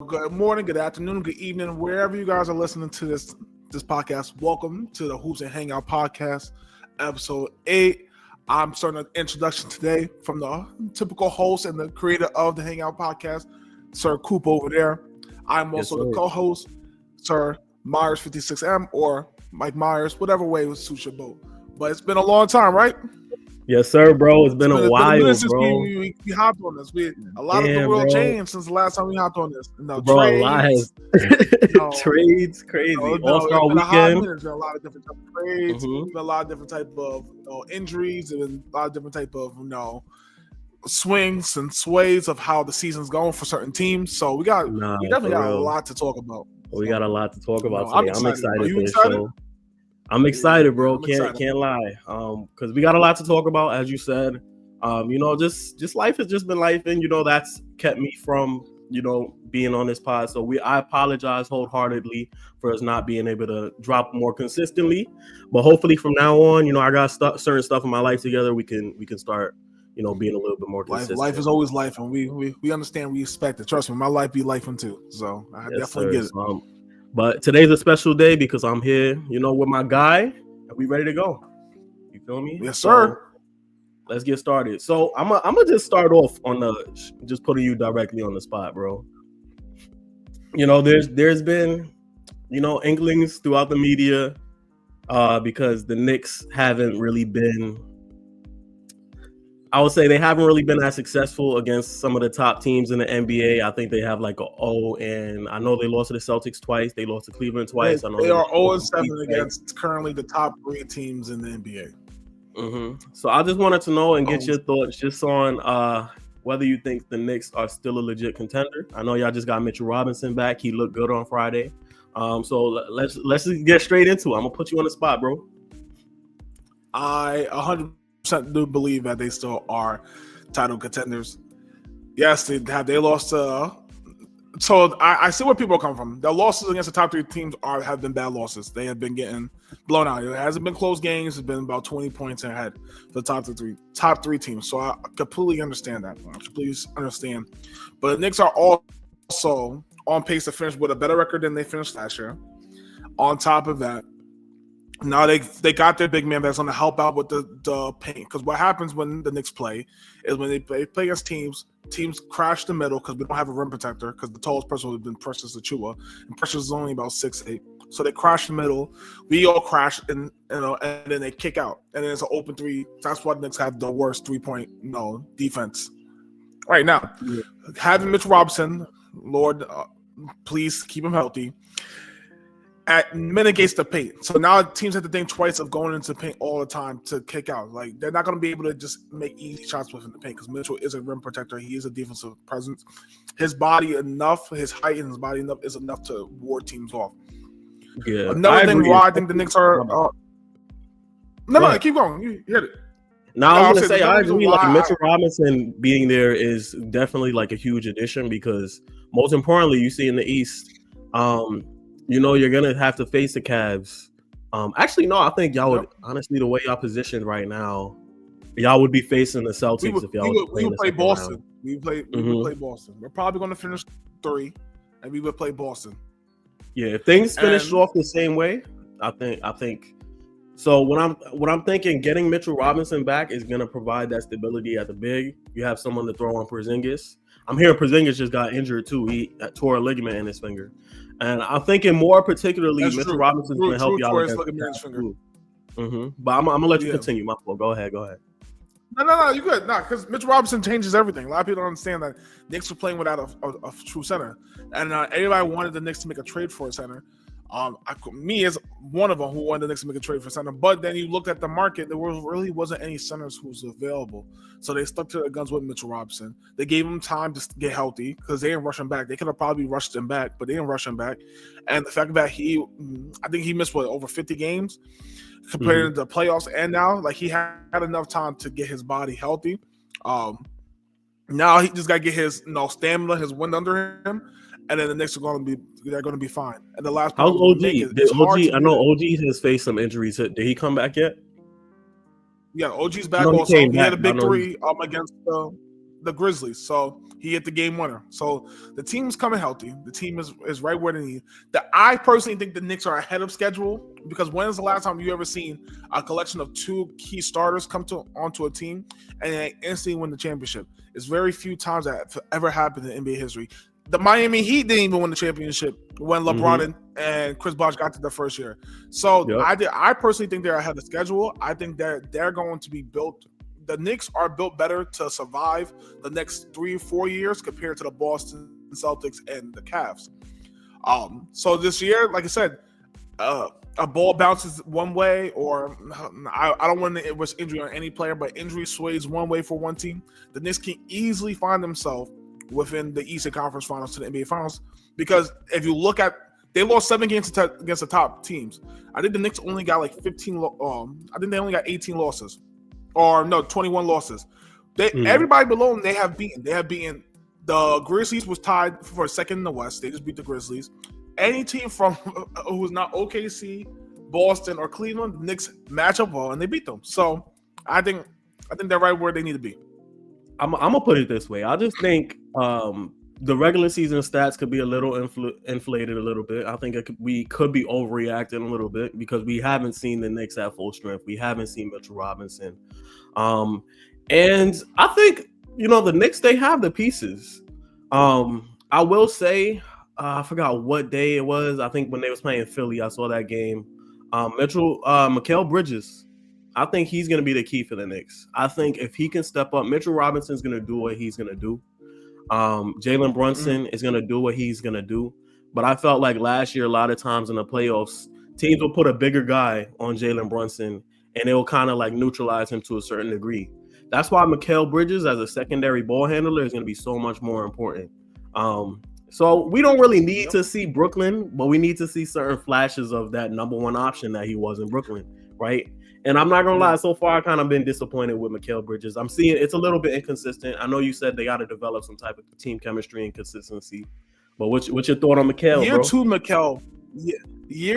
good morning, good afternoon, good evening, wherever you guys are listening to this podcast. Welcome to the Hoops and Hangout podcast, episode 8. I'm starting an introduction today from the typical host and the creator of the Hangout podcast, Sir Coop over there. I'm also the co-host, Sir Myers 56M or Mike Myers, whatever way would suit your boat. But it's been a long time, right? Yes, sir, bro. It's been a while, bro. Since bro. We hopped on this. A lot of the world changed since the last time we hopped on this. Trades, a lot has trades, crazy. All-Star weekend. There's been a lot of different type of trades. Been a lot of different type of injuries. There's been a lot of different type of swings and sways of how the season's going for certain teams. So we definitely got a lot to talk about. We got a lot to talk about today. I'm excited for this show. I'm excited, bro. Can't lie. Because we got a lot to talk about, as you said. Just life has just been life, and that's kept me from being on this pod. So I apologize wholeheartedly for us not being able to drop more consistently. But hopefully from now on, I got certain stuff in my life together. We can start being a little bit more consistent. Life is always life, and we understand, we expect it. Trust me, my life be life too. So I definitely get it. But today's a special day because I'm here, with my guy, and we ready to go. You feel me? Yes, sir. So, let's get started. So I'm gonna just start off on just putting you directly on the spot, bro. There's been, inklings throughout the media, because the Knicks haven't really been. I would say they haven't really been as successful against some of the top teams in the NBA. I think they have like and I know they lost to the Celtics twice. They lost to Cleveland twice. I know they are 0-7 against currently the top 3 teams in the NBA. Mm-hmm. So I just wanted to know and get your thoughts just on whether you think the Knicks are still a legit contender. I know y'all just got Mitchell Robinson back. He looked good on Friday. So let's just get straight into it. I'm gonna put you on the spot, bro. I 100% do believe that they still are title contenders. Yes, they lost. So I see where people come from. Their losses against the top 3 teams have been bad losses. They have been getting blown out. It hasn't been close games. It's been about 20 points ahead for the top three teams. So I completely understand that. I completely understand. But the Knicks are also on pace to finish with a better record than they finished last year. On top of that, now they got their big man that's going to help out with the paint. Because what happens when the Knicks play is when they play against teams crash the middle because we don't have a rim protector because the tallest person would have been Precious Achiuwa, and Precious is only about 6'8". So they crash the middle. We all crash, and then they kick out. And then it's an open 3. That's why the Knicks have the worst 3-point defense right now. Yeah. Having Mitch Robinson, Lord, please keep him healthy, mitigates the paint. So now teams have to think twice of going into paint all the time to kick out. Like, they're not going to be able to just make easy shots within the paint because Mitchell is a rim protector. He is a defensive presence. His body enough, his height and his body enough is enough to ward teams off. Yeah. Another thing why I think the Knicks are no, keep going. You hit it. No, I was going to say, I agree. Like, Mitchell Robinson being there is definitely like a huge addition because most importantly, you see in the East, you're going to have to face the Cavs. Actually, no, I think y'all would, honestly, the way y'all positioned right now, y'all would be facing the Celtics if y'all would play Boston. We would play Boston. We're probably going to finish 3, and we would play Boston. Yeah, if things finish off the same way, I think. So what I'm thinking, getting Mitchell Robinson back is going to provide that stability at the big. You have someone to throw on Porzingis. I'm hearing Porzingis just got injured too. He tore a ligament in his finger. And I'm thinking more particularly Mitchell Robinson's going to help y'all against his finger. But I'm going to let you continue. My fault. Go ahead. No, you good. No, because Mitchell Robinson changes everything. A lot of people don't understand that Knicks were playing without a true center. And everybody wanted the Knicks to make a trade for a center. Me as one of them who wanted the Knicks to make a trade for center. But then you looked at the market, there really wasn't any centers who was available. So they stuck to their guns with Mitchell Robinson. They gave him time to get healthy because they didn't rush him back. They could have probably rushed him back, but they didn't rush him back. And the fact that I think he missed over 50 games compared to the playoffs, and now like he had enough time to get his body healthy. Now he just got to get his stamina, his wind under him. And then the Knicks are going to be fine. And the last how's OG? I know OG has faced some injuries. Did he come back yet? Yeah, OG's back also. He had a big 3 against the Grizzlies. So he hit the game winner. So the team's coming healthy. The team is right where they need. I personally think the Knicks are ahead of schedule because when is the last time you ever seen a collection of two key starters come onto a team and they instantly win the championship? It's very few times that ever happened in NBA history. The Miami Heat didn't even win the championship when LeBron and Chris Bosh got to the first year. So I personally think they're ahead of schedule. I think they're going to be built. The Knicks are built better to survive the next 3 or 4 years compared to the Boston Celtics and the Cavs. So this year, like I said, a ball bounces one way, or I don't want to wish injury on any player, but injury sways one way for one team. The Knicks can easily find themselves within the Eastern Conference Finals to the NBA Finals, because if you look at, they lost 7 games against the top teams. I think the Knicks only got like 15. I think they only got 18 losses, or no, 21 losses. Everybody below them they have beaten. They have beaten. The Grizzlies was tied for second in the West. They just beat the Grizzlies. Any team from who's not OKC, Boston, or Cleveland, the Knicks match up well and they beat them. So I think they're right where they need to be. I'm gonna put it this way. I just think the regular season stats could be a little inflated a little bit. I think we could be overreacting a little bit because we haven't seen the Knicks at full strength. We haven't seen Mitchell Robinson, and I think the Knicks, they have the pieces. I will say, I forgot what day it was. I think when they was playing Philly, I saw that game. Mikal Bridges, I think he's going to be the key for the Knicks. I think if he can step up, Mitchell Robinson's going to do what he's going to do. Jalen Brunson is going to do what he's going to do. But I felt like last year, a lot of times in the playoffs, teams will put a bigger guy on Jalen Brunson, and it will kind of like neutralize him to a certain degree. That's why Mikal Bridges as a secondary ball handler is going to be so much more important. So we don't really need to see Brooklyn, but we need to see certain flashes of that number one option that he was in Brooklyn, right? And I'm not gonna lie, so far I kind of been disappointed with Mikal Bridges. I'm seeing it's a little bit inconsistent. I know you said they got to develop some type of team chemistry and consistency, but what's your thought on Mikal? Year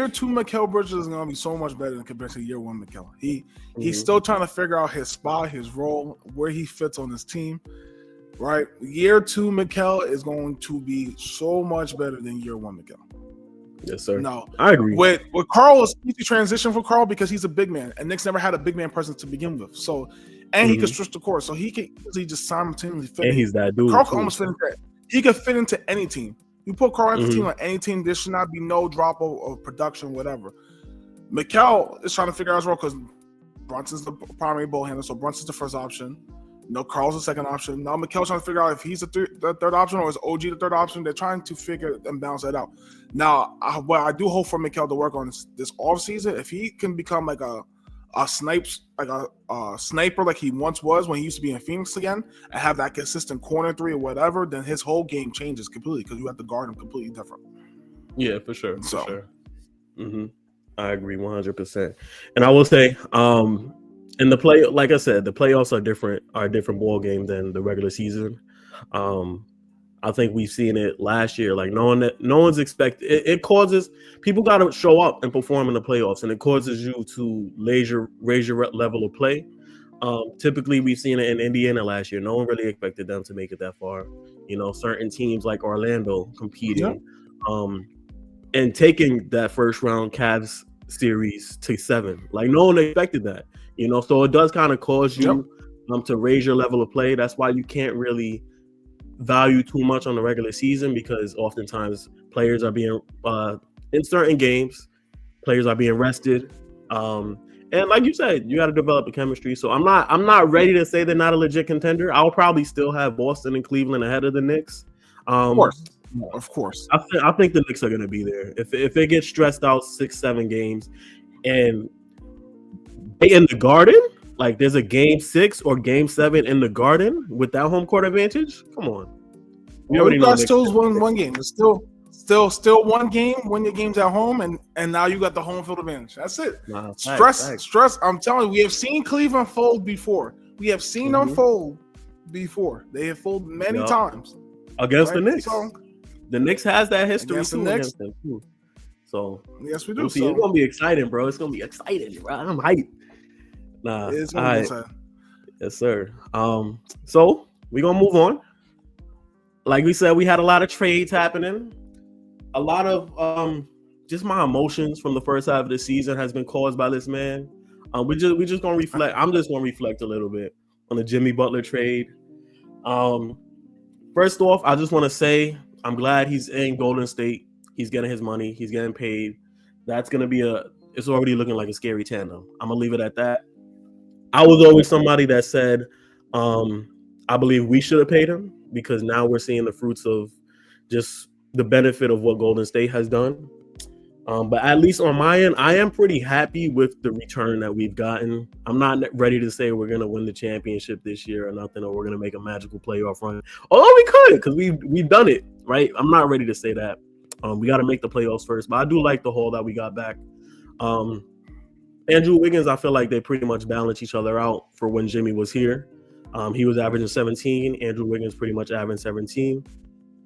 two Mikal Bridges is gonna be so much better than compared to year one Mikal. He's still trying to figure out his spot, his role, where he fits on this team. Right, year two Mikal is going to be so much better than year one Mikal. Yes, sir. No, I agree. With Carl, it's easy transition for Carl because he's a big man, and Knicks never had a big man presence to begin with. So, and he can stretch the court, so he can easily just simultaneously fit. And he's that dude. Carl can almost fit into that. He could fit into any team. You put Carl into team on any team, there should not be no drop of production, whatever. Mikal is trying to figure out his role because Brunson's the primary ball handler, so Brunson's the first option. Carl's the second option. Now Mikal's trying to figure out if he's the third option or is OG the third option. They're trying to figure and balance that out. Now, what I do hope for Mikal to work on this offseason, if he can become like a sniper like he once was when he used to be in Phoenix again, and have that consistent corner three or whatever, then his whole game changes completely because you have to guard him completely different. Yeah, for sure. I agree 100%. And I will say, in the play, like I said, the playoffs are a different ball game than the regular season. I think we've seen it last year. Like no one's expected. It causes people got to show up and perform in the playoffs, and it causes you to raise your level of play. Typically, we've seen it in Indiana last year. No one really expected them to make it that far. Certain teams like Orlando competing, and taking that first round Cavs series to 7. Like no one expected that. So it does kind of cause you to raise your level of play. That's why you can't really value too much on the regular season, because oftentimes players are being in certain games, players are being rested. And like you said, you got to develop the chemistry. So I'm not ready to say they're not a legit contender. I'll probably still have Boston and Cleveland ahead of the Knicks. Of course. I think the Knicks are going to be there. If it gets stressed out 6-7 games and in the Garden, like there's a game 6 or game 7 in the Garden with that home court advantage. Come on, you got still one game. It's still one game. Win your games at home, and now you got the home field advantage. That's it. Stress. I'm telling you, we have seen Cleveland fold before. We have seen them fold before. They have folded many times against the Knicks. So, the Knicks has that history against the Knicks. So yes, we do. It's gonna be exciting, bro. It's gonna be exciting, bro. I'm hyped. It's gonna be exciting. Yes, sir. So we're gonna move on. Like we said, we had a lot of trades happening. A lot of just my emotions from the first half of the season has been caused by this man. We just gonna reflect. I'm just gonna reflect a little bit on the Jimmy Butler trade. First off, I just want to say I'm glad he's in Golden State. He's getting his money. He's getting paid. That's gonna be it's already looking like a scary tandem. I'm gonna leave it at that. I was always somebody that said, I believe we should have paid him because now we're seeing the fruits of just the benefit of what Golden State has done. But at least on my end, I am pretty happy with the return that we've gotten. I'm not ready to say we're going to win the championship this year or nothing, or we're going to make a magical playoff run. Although we could, because we've done it, right? I'm not ready to say that. We got to make the playoffs first. But I do like the haul that we got back. Andrew Wiggins, I feel like they pretty much balance each other out for when Jimmy was here. He was averaging 17. Andrew Wiggins pretty much averaging 17.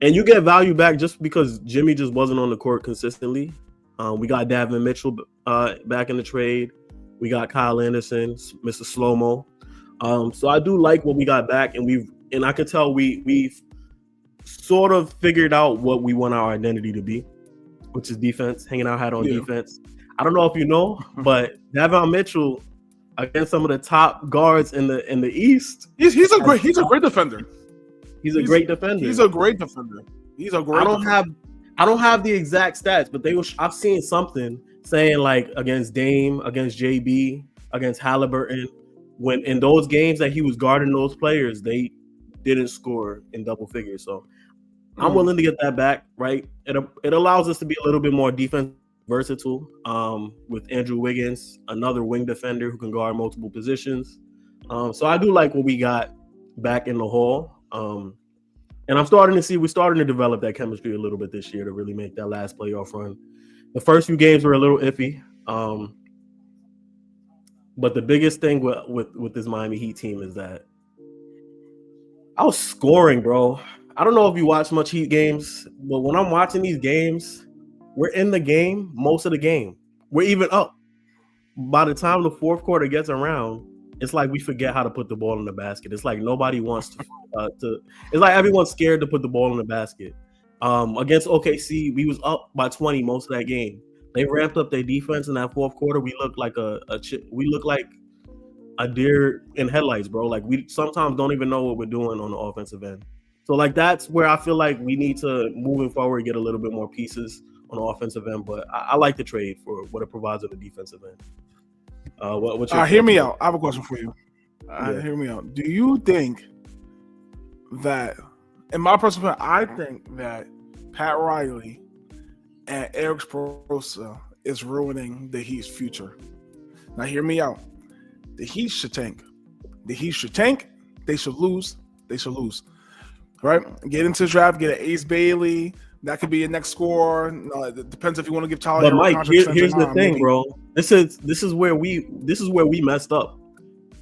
And you get value back just because Jimmy just wasn't on the court consistently. We got Davin Mitchell back in the trade. We got Kyle Anderson, Mr. Slow-Mo. So I do like what we got back, and I could tell we've sort of figured out what we want our identity to be, which is defense, hanging our hat on defense. I don't know if you know, but Davin Mitchell against some of the top guards in the East. He's a great defender. He's a great defender. He's a great defender. I don't have the exact stats, but I've seen something saying like against Dame, against JB, against Halliburton, when in those games that he was guarding those players, they didn't score in double figures. So I'm willing to get that back, right? It allows us to be a little bit more defense versatile with Andrew Wiggins, another wing defender who can guard multiple positions. So I do like what we got back in the haul. And we're starting to develop that chemistry a little bit this year to really make that last playoff run. The first few games were a little iffy. But the biggest thing with this Miami Heat team is that I was scoring, bro. I don't know if you watch much Heat games, but when I'm watching these games, we're in the game most of the game. We're even up. By the time the fourth quarter gets around, it's like we forget how to put the ball in the basket. It's like nobody wants to it's like everyone's scared to put the ball in the basket. Against OKC, we was up by 20 most of that game. They ramped up their defense in that fourth quarter. We looked like we look like a deer in headlights, bro. Like we sometimes don't even know what we're doing on the offensive end. So like that's where I feel like we need to moving forward get a little bit more pieces on the offensive end. But I like the trade for what it provides on the defensive end. Hear me out. I have a question for you. Hear me out. Do you think that, in my personal opinion, I think that Pat Riley and Eric Spoelstra is ruining the Heat's future. Now, hear me out. The Heat should tank. They should lose. Right? Get into the draft. Get an Ace Bailey. That could be your next scorer. It depends if you want to give Tyler. But Mike, here's the thing, maybe. Bro. This is where we messed up.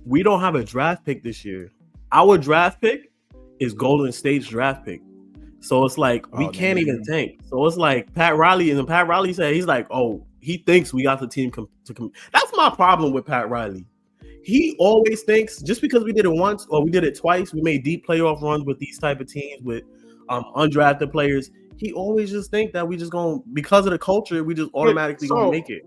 We don't have a draft pick this year. Our draft pick is Golden State's draft pick. So it's like we can't even tank. So it's like Pat Riley said he's like, he thinks we got the team to come. That's my problem with Pat Riley. He always thinks just because we did it once or we did it twice, we made deep playoff runs with these type of teams with undrafted players. He always just think that we just going because of the culture, we just automatically gonna make it.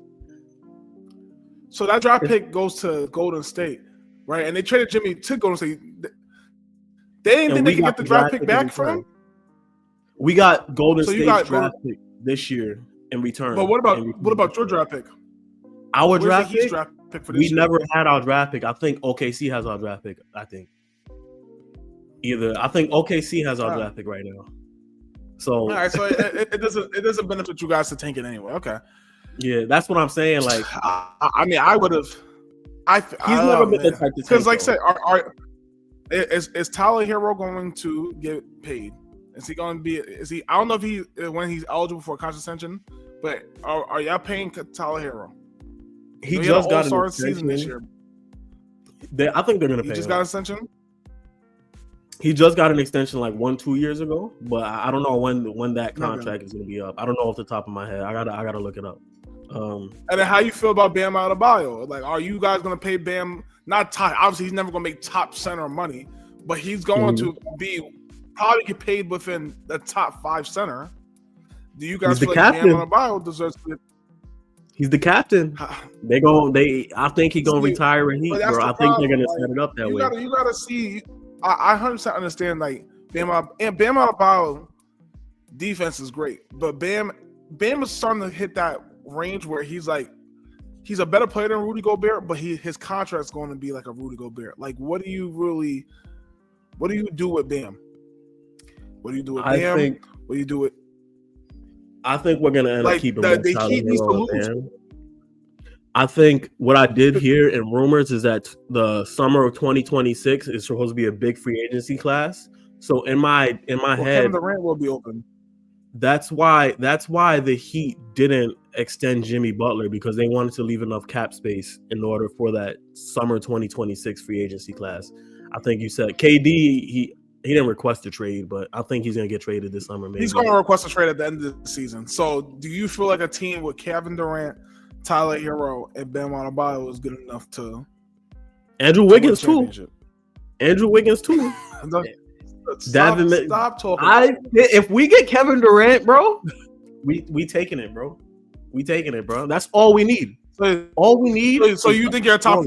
So that draft pick goes to Golden State, right? And they traded Jimmy to Golden State. They didn't think they could get the draft pick back from him. We got Golden State's draft pick this year in return. But what about your draft pick? Our draft pick for this year? Never had our draft pick. I think OKC has our draft pick. I think OKC has our draft pick right now. So all right, so it doesn't benefit you guys to tank it anyway. Okay. Yeah, that's what I'm saying. Like, I mean, I would have. He's never been the type to tank. Because, like I said, is Tyler Hero going to get paid? Is he going to be? I don't know if when he's eligible for a contract extension, but are y'all paying Tyler Hero? He just got an season this year. I think they're going to pay. He just got an extension. He just got an extension like 1-2 years ago, but I don't know when that contract is going to be up. I don't know off the top of my head. I gotta look it up. And then how you feel about Bam Adebayo? Like, are you guys going to pay Bam? Not top. Obviously, he's never going to make top center money, but he's going to be probably get paid within the top 5 center. Do you guys feel like Bam Adebayo deserves to? He's the captain. I think he's gonna retire in Heat, bro. I think they're gonna set it up that way. You gotta see. I 100% understand. Like Bam Adebayo defense is great, but Bam is starting to hit that range where he's a better player than Rudy Gobert, but his contract's going to be like a Rudy Gobert. Like, what do you do with Bam? What do you do with Bam? What do you do with? I think we're gonna end up keeping him. I think what I did hear in rumors is that the summer of 2026 is supposed to be a big free agency class. So in my head, Kevin Durant will be open. That's why the Heat didn't extend Jimmy Butler, because they wanted to leave enough cap space in order for that summer 2026 free agency class. I think you said KD, he didn't request a trade, but I think he's going to get traded this summer. Maybe. He's going to request a trade at the end of the season. So do you feel like a team with Kevin Durant, Tyler Hero, and Bam Adebayo is good enough to? Andrew Wiggins too. Stop talking. If we get Kevin Durant, bro, we taking it, bro. We taking it, bro. That's all we need. All we need. So you think you're a top?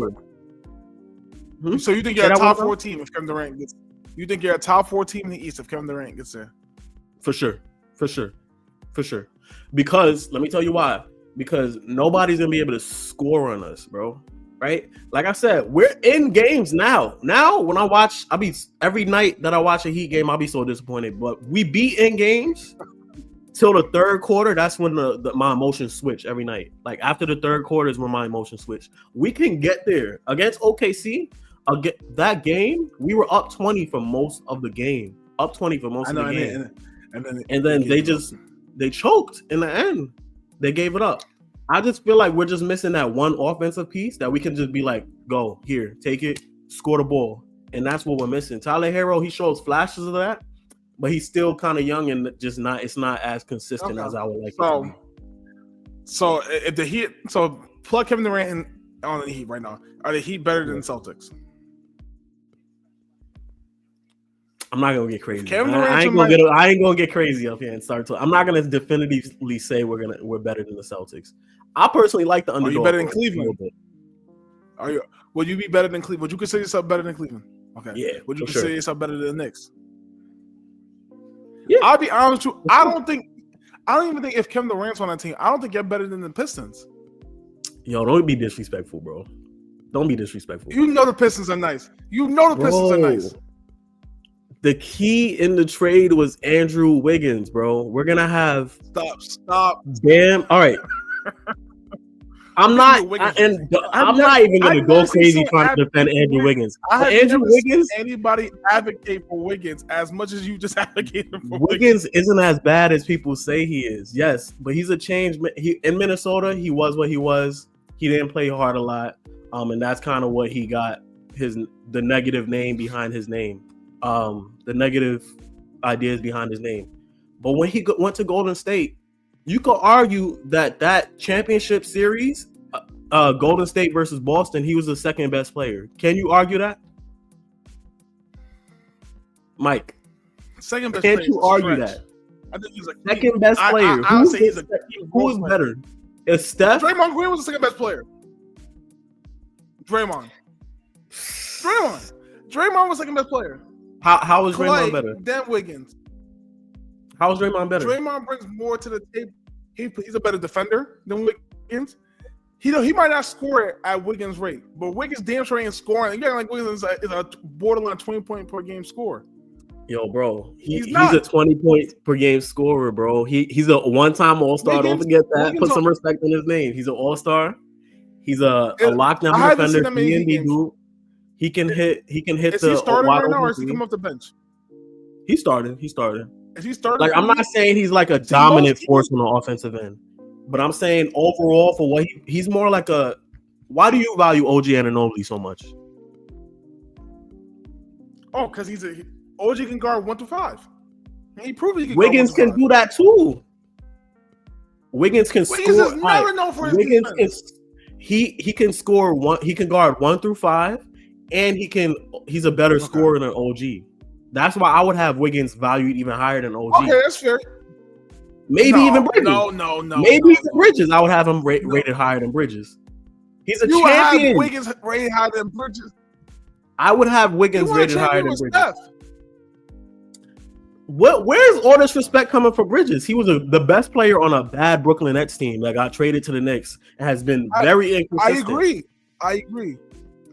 So you think you're a top 4 team if Kevin Durant gets? You think you're a top 4 team in the East if Kevin Durant gets there? For sure. Because let me tell you why. Because nobody's gonna be able to score on us, bro. Right? Like I said, we're in games now. Now, when every night that I watch a Heat game, I'll be so disappointed. But we be in games till the third quarter. That's when my emotions switch every night. Like after the third quarter is when my emotions switch. We can get there against OKC. That game, we were up 20 for most of the game. Up 20 for most of the game. And then they choked in the end. They gave it up. I just feel like we're just missing that one offensive piece that we can just be like, go here, take it, score the ball. And that's what we're missing. Tyler Hero, he shows flashes of that, but he's still kind of young and it's not as consistent as I would like it to be. So if the Heat, plug Kevin Durant on the Heat right now. Are the Heat better than the Celtics? I'm not gonna get crazy. I ain't gonna get crazy up here and start to. I'm not gonna definitively say we're better than the Celtics. I personally like the underdog. Are you better than Cleveland? Would you be better than Cleveland? Would you consider yourself better than Cleveland? Okay. Yeah. Would you consider yourself better than the Knicks? Yeah. I'll be honest with you. I don't even think if Kevin Durant's on that team, I don't think you're better than the Pistons. Yo, don't be disrespectful, bro. Don't be disrespectful. You know the Pistons are nice. Pistons are nice. The key in the trade was Andrew Wiggins, bro. We're gonna have stop. Damn. All right. I'm not even gonna go crazy trying to defend Andrew Wiggins. Andrew Wiggins. Anybody advocate for Wiggins as much as you just advocated for Wiggins? Isn't as bad as people say he is. Yes, but he's a change. In Minnesota, he was what he was. He didn't play hard a lot, and that's kind of what he got the negative name behind his name. The negative ideas behind his name. But when he went to Golden State, you could argue that championship series, Golden State versus Boston, he was the second best player. Can you argue that? Mike, second best. Can't you argue that? I think he's like second best player. Who is better? Is Steph? Draymond Green was the second best player. Draymond was second best player. How was Draymond better? Then Wiggins. How was Draymond better? Draymond brings more to the table. He's a better defender than Wiggins. He might not score at Wiggins' rate, but Wiggins damn sure ain't scoring. You got like Wiggins is a borderline 20-point per game scorer. Yo, bro, he's a 20-point per game scorer, bro. He's a one-time All-Star. Don't forget that. Wiggins put some respect on his name. He's an All-Star. He's a lockdown defender. Dude. He can hit. Is he starting right now, or is he coming off the bench? He started. Is he starting? Like I'm not saying he's like a dominant force on the offensive end, but I'm saying overall for what he's more like a. Why do you value OG Anunoby so much? Oh, because OG can guard 1 through 5. And he proved he can. Wiggins can do that too. Wiggins can score. Is never known for his defense. He can score 1. He can guard 1 through 5. and he's a better scorer than OG. That's why I would have Wiggins valued even higher than OG. Okay, that's fair. Maybe even Bridges. No. Maybe even Bridges. I would have him rated higher than Bridges. He's a champion. You would have Wiggins rated higher than Bridges. I would have Wiggins rated higher than Bridges. Where's all this respect coming for Bridges? He was the best player on a bad Brooklyn Nets team that got traded to the Knicks and has been very inconsistent. I agree.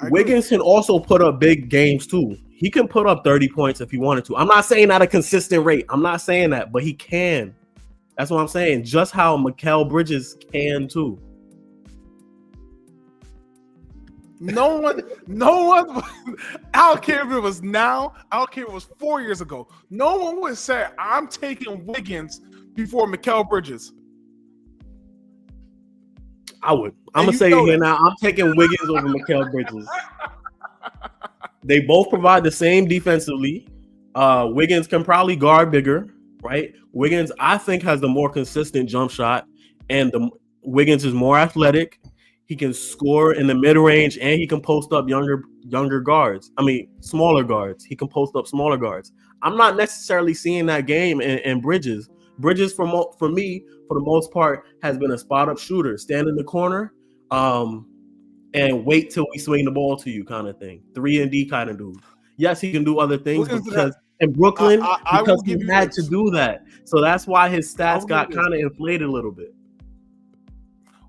Wiggins can also put up big games too. He can put up 30 points if he wanted to. I'm not saying at a consistent rate. I'm not saying that, but he can. That's what I'm saying. Just how Mikal Bridges can too. No one. I don't care if it was now. I don't care if it was 4 years ago. No one would say I'm taking Wiggins before Mikal Bridges. I would. I'm gonna say it here now. I'm taking Wiggins over Mikal Bridges. They both provide the same defensively. Wiggins can probably guard bigger, right? Wiggins, I think, has the more consistent jump shot, and Wiggins is more athletic. He can score in the mid-range, and he can post up younger guards. I mean, smaller guards. He can post up smaller guards. I'm not necessarily seeing that game in Bridges. Bridges, for me, for the most part, has been a spot-up shooter. Stand in the corner and wait till we swing the ball to you kind of thing. 3-and-D kind of dude. Yes, he can do other things because in Brooklyn, because he had to do that. So that's why his stats got kind of inflated a little bit.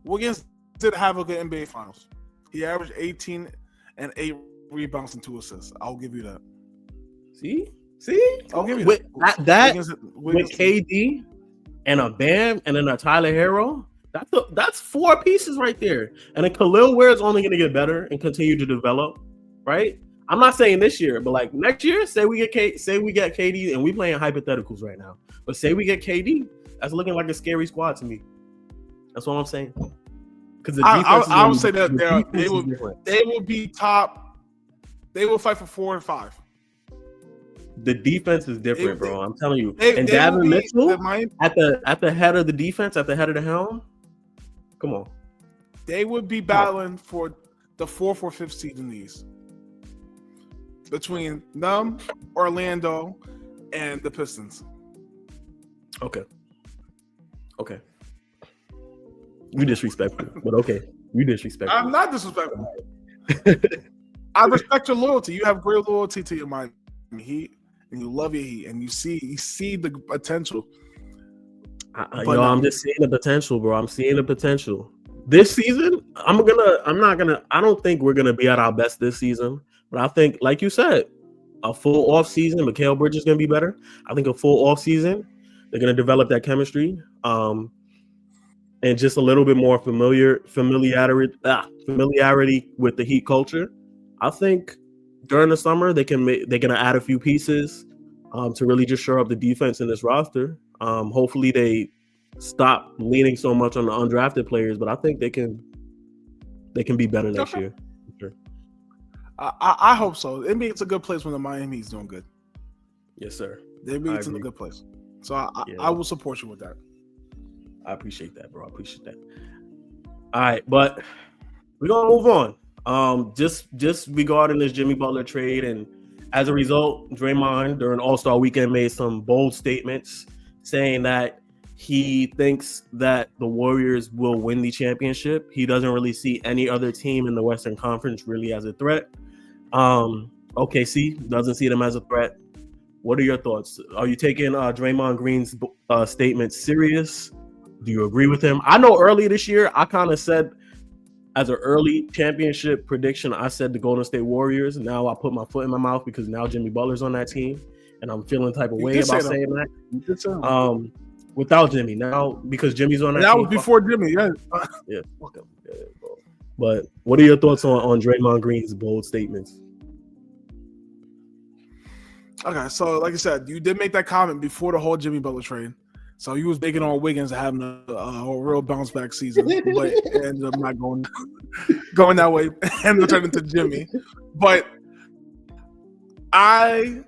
Wiggins did have a good NBA Finals. He averaged 18 and 8 rebounds and 2 assists. I'll give you that. See? I'll give you that. With KD and a Bam and then a Tyler Hero, that's 4 pieces right there. And then Khalil Ware is only going to get better and continue to develop, right? I'm not saying this year, but like next year, say we get KD, and we playing hypotheticals right now. But say we get KD, that's looking like a scary squad to me. That's what I'm saying. Because I would say that they will be top. They will fight for 4 and 5. The defense is different, bro. I'm telling you. And Davin Mitchell at the head of the defense, at the head of the helm. Come on. They would be battling for the 4th or 5th seed in the East. Between them, Orlando, and the Pistons. Okay. You disrespectful, but okay. You disrespectful. I'm not disrespectful. I respect your loyalty. You have great loyalty to your Miami Heat, and you love your Heat, and you see the potential. I'm just seeing the potential, bro. I'm seeing the potential. This season, I don't think we're gonna be at our best this season. But I think, like you said, a full off season, Mikal Bridges is gonna be better. I think a full off season, they're gonna develop that chemistry. And just a little bit more familiarity with the Heat culture. I think during the summer they're gonna add a few pieces to really just shore up the defense in this roster. Hopefully they stop leaning so much on the undrafted players, but I think they can be better next year. Sure. I hope so. NBA's a good place when the Miami Heat's doing good. Yes, sir. The NBA's in a good place, so I will support you with that. I appreciate that, bro. I appreciate that. All right, but we're gonna move on. Just regarding this Jimmy Butler trade, and as a result, Draymond during All-Star Weekend made some bold statements saying that he thinks that the Warriors will win the championship. He doesn't really see any other team in the Western Conference really as a threat. OKC doesn't see them as a threat. What are your thoughts? Are you taking Draymond Green's statement serious? Do you agree with him? I know earlier this year, I kind of said as an early championship prediction, I said the Golden State Warriors. Now I put my foot in my mouth because now Jimmy Butler's on that team, and I'm feeling type of way about saying that. Without Jimmy, now because Jimmy's on that team. That was before Jimmy, yeah. Yeah. But what are your thoughts on Draymond Green's bold statements? Okay, so like I said, you did make that comment before the whole Jimmy Butler trade. So you was baking on Wiggins having a real bounce back season, but it ended up not going that way and it turned into Jimmy. But I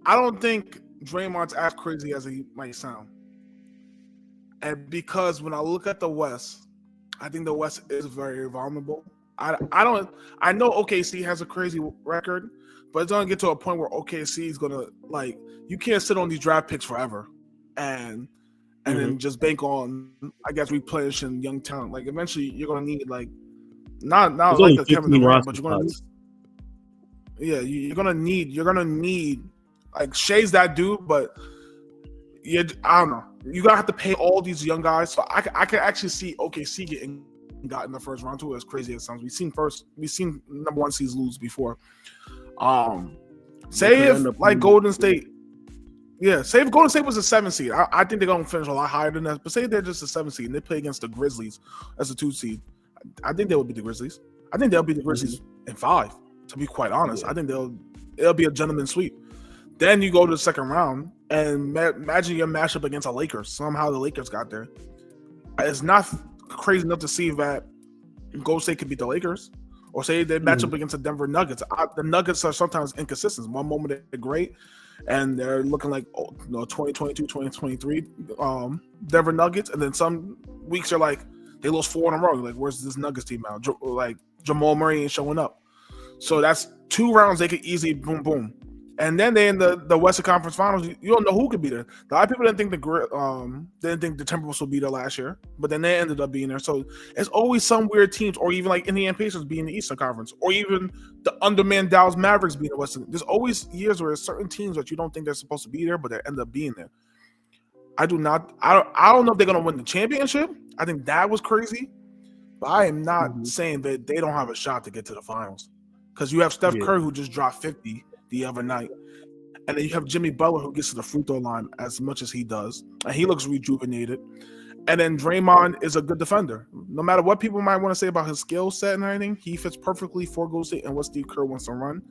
don't think Draymond's as crazy as he might sound. And because when I look at the West, I think the West is very vulnerable. I know OKC has a crazy record, but it's gonna get to a point where OKC is gonna like you can't sit on these draft picks forever, and then just bank on I guess replenishing young talent. Like eventually you're gonna need like not like the Kevin Durant, but you're gonna need, you're gonna need like Shea's that dude, but I don't know. You're gonna have to pay all these young guys. So I can actually see OKC getting got in the first round too, as crazy as it sounds. We've seen number one seeds lose before. Say if like Golden State, say if Golden State was a 7 seed, I think they're gonna finish a lot higher than that. But say they're just a 7 seed and they play against the Grizzlies as a 2 seed, I think they will beat the Grizzlies. I think they'll beat the Grizzlies in 5. To be quite honest, I think it'll be a gentleman's sweep. Then you go to the second round and imagine your matchup against the Lakers. Somehow the Lakers got there. It's not crazy enough to see that Golden State could beat the Lakers, or say they match up against the Denver Nuggets. The Nuggets are sometimes inconsistent. One moment they're great, and they're looking like 2022, 2023 Denver Nuggets, and then some weeks are like they lose 4 in a row. Like, where's this Nuggets team now? Like Jamal Murray ain't showing up. So that's 2 rounds they could easily boom. And then they in the Western Conference Finals. You don't know who could be there. A lot of people didn't think the Timberwolves would be there last year, but then they ended up being there. So it's always some weird teams, or even like Indiana Pacers being in the Eastern Conference, or even the undermanned Dallas Mavericks being in the Western. There's always years where there's certain teams that you don't think they're supposed to be there, but they end up being there. I don't know if they're gonna win the championship. I think that was crazy, but I am not saying that they don't have a shot to get to the finals, because you have Steph Curry who just dropped 50 the other night, and then you have Jimmy Butler who gets to the free throw line as much as he does, and he looks rejuvenated. And then Draymond is a good defender. No matter what people might want to say about his skill set and everything, he fits perfectly for Golden State and what Steve Kerr wants to run.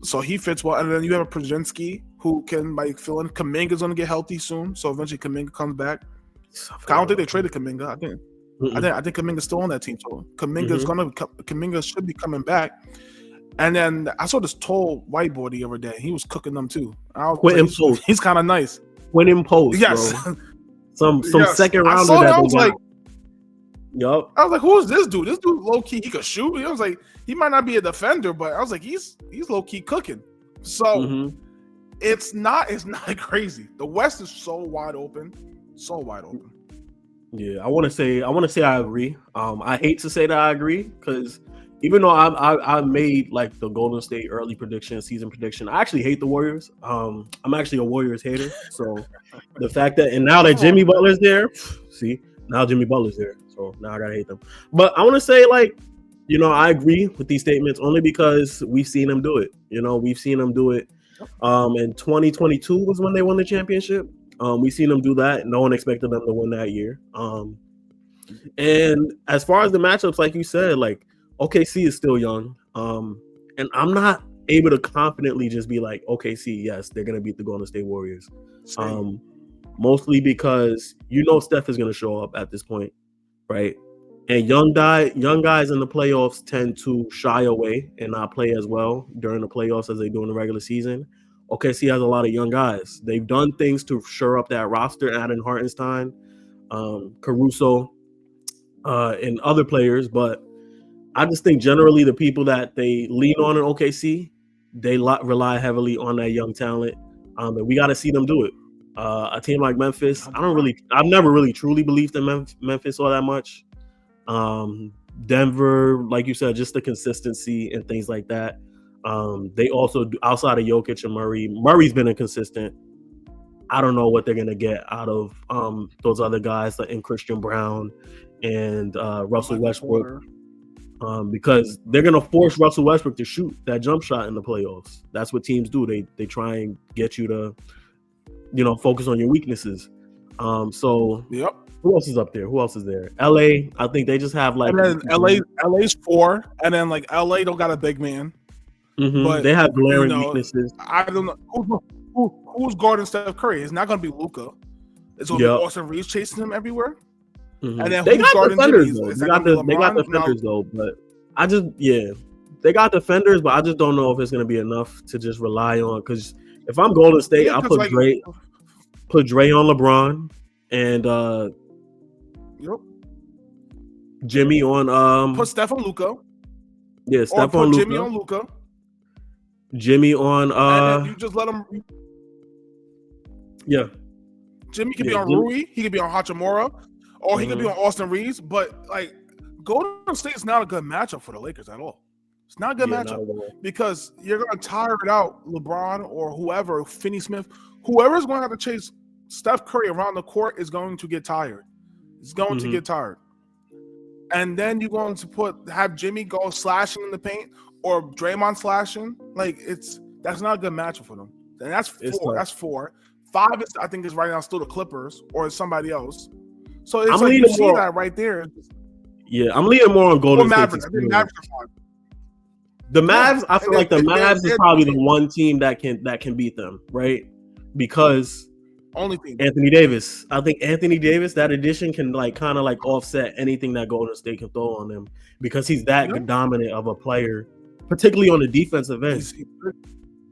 So he fits well. And then you have a Przinski who can like fill in. Kuminga's going to get healthy soon, so eventually Kuminga comes back. I don't think they traded Kuminga. I think Kuminga's still on that team. So Kuminga should be coming back. And then I saw this tall white boy the other day. He was cooking them too. He's kind of nice. Winning post, yes. Bro. Some second rounder that I was like, yup. I was like, who is this dude? This dude low key, he could shoot. I was like, he might not be a defender, but I was like, he's low key cooking. So it's not crazy. The West is so wide open. Yeah, I want to say I agree. I hate to say that I agree, because even though I made like the Golden State early season prediction, I actually hate the Warriors. I'm actually a Warriors hater. So the fact that, and now that Jimmy Butler's there, so now I gotta hate them. But I want to say, like, I agree with these statements only because we've seen them do it. We've seen them do it. In 2022 was when they won the championship. We've seen them do that. No one expected them to win that year. And as far as the matchups, like you said, like, OKC is still young, and I'm not able to confidently just be like, OKC, yes, they're gonna beat the Golden State Warriors. Mostly because Steph is gonna show up at this point, right? And young guys in the playoffs tend to shy away and not play as well during the playoffs as they do in the regular season. OKC has a lot of young guys. They've done things to shore up that roster, adding Hartenstein, Caruso, and other players, but I just think generally the people that they lean on in OKC, they rely heavily on that young talent, and we got to see them do it. A team like Memphis, I've never really truly believed in Memphis all that much. Denver, like you said, just the consistency and things like that. They also do, outside of Jokic and Murray's been inconsistent. I don't know what they're gonna get out of those other guys like Christian Brown and Russell Westbrook. Because they're going to force Russell Westbrook to shoot that jump shot in the playoffs. That's what teams do. They try and get you to, focus on your weaknesses. So who else is up there? Who else is there? LA, I think they just have like. And then LA's 4, and then like LA don't got a big man. But they have glaring weaknesses. I don't know who's guarding Steph Curry. It's not going to be Luka. It's going to be Austin Reeves chasing him everywhere. And then they got defenders though. They got defenders though, but they got defenders, but I just don't know if it's gonna be enough to just rely on. Because if I'm Golden State, I'll put Dre on LeBron, and Jimmy on put Steph on Luka. Yeah, Steph on Luka. Jimmy on Luka. Jimmy on and then you just let him. Yeah. Jimmy could be on Rui. He could be on Hachimura, or he could be on Austin Reeves. But like, Golden State's not a good matchup for the Lakers at all. It's not a good matchup because you're going to tire it out LeBron or whoever, Finney Smith, whoever's going to have to chase Steph Curry around the court is going to get tired. It's going to get tired. And then you're going to have Jimmy go slashing in the paint or Draymond slashing. Like, that's not a good matchup for them. And that's 4. That's 4. 5 is, I think, is right now still the Clippers or somebody else. So it's like you see that right there. Yeah, I'm leaning more on Golden State. Mavericks. I think Mavericks are fine. The Mavs, I feel like the Mavs is probably the one team that can beat them, right? Because only team. Anthony Davis. I think Anthony Davis, that addition can kind of offset anything that Golden State can throw on them because he's that dominant of a player, particularly on the defensive end.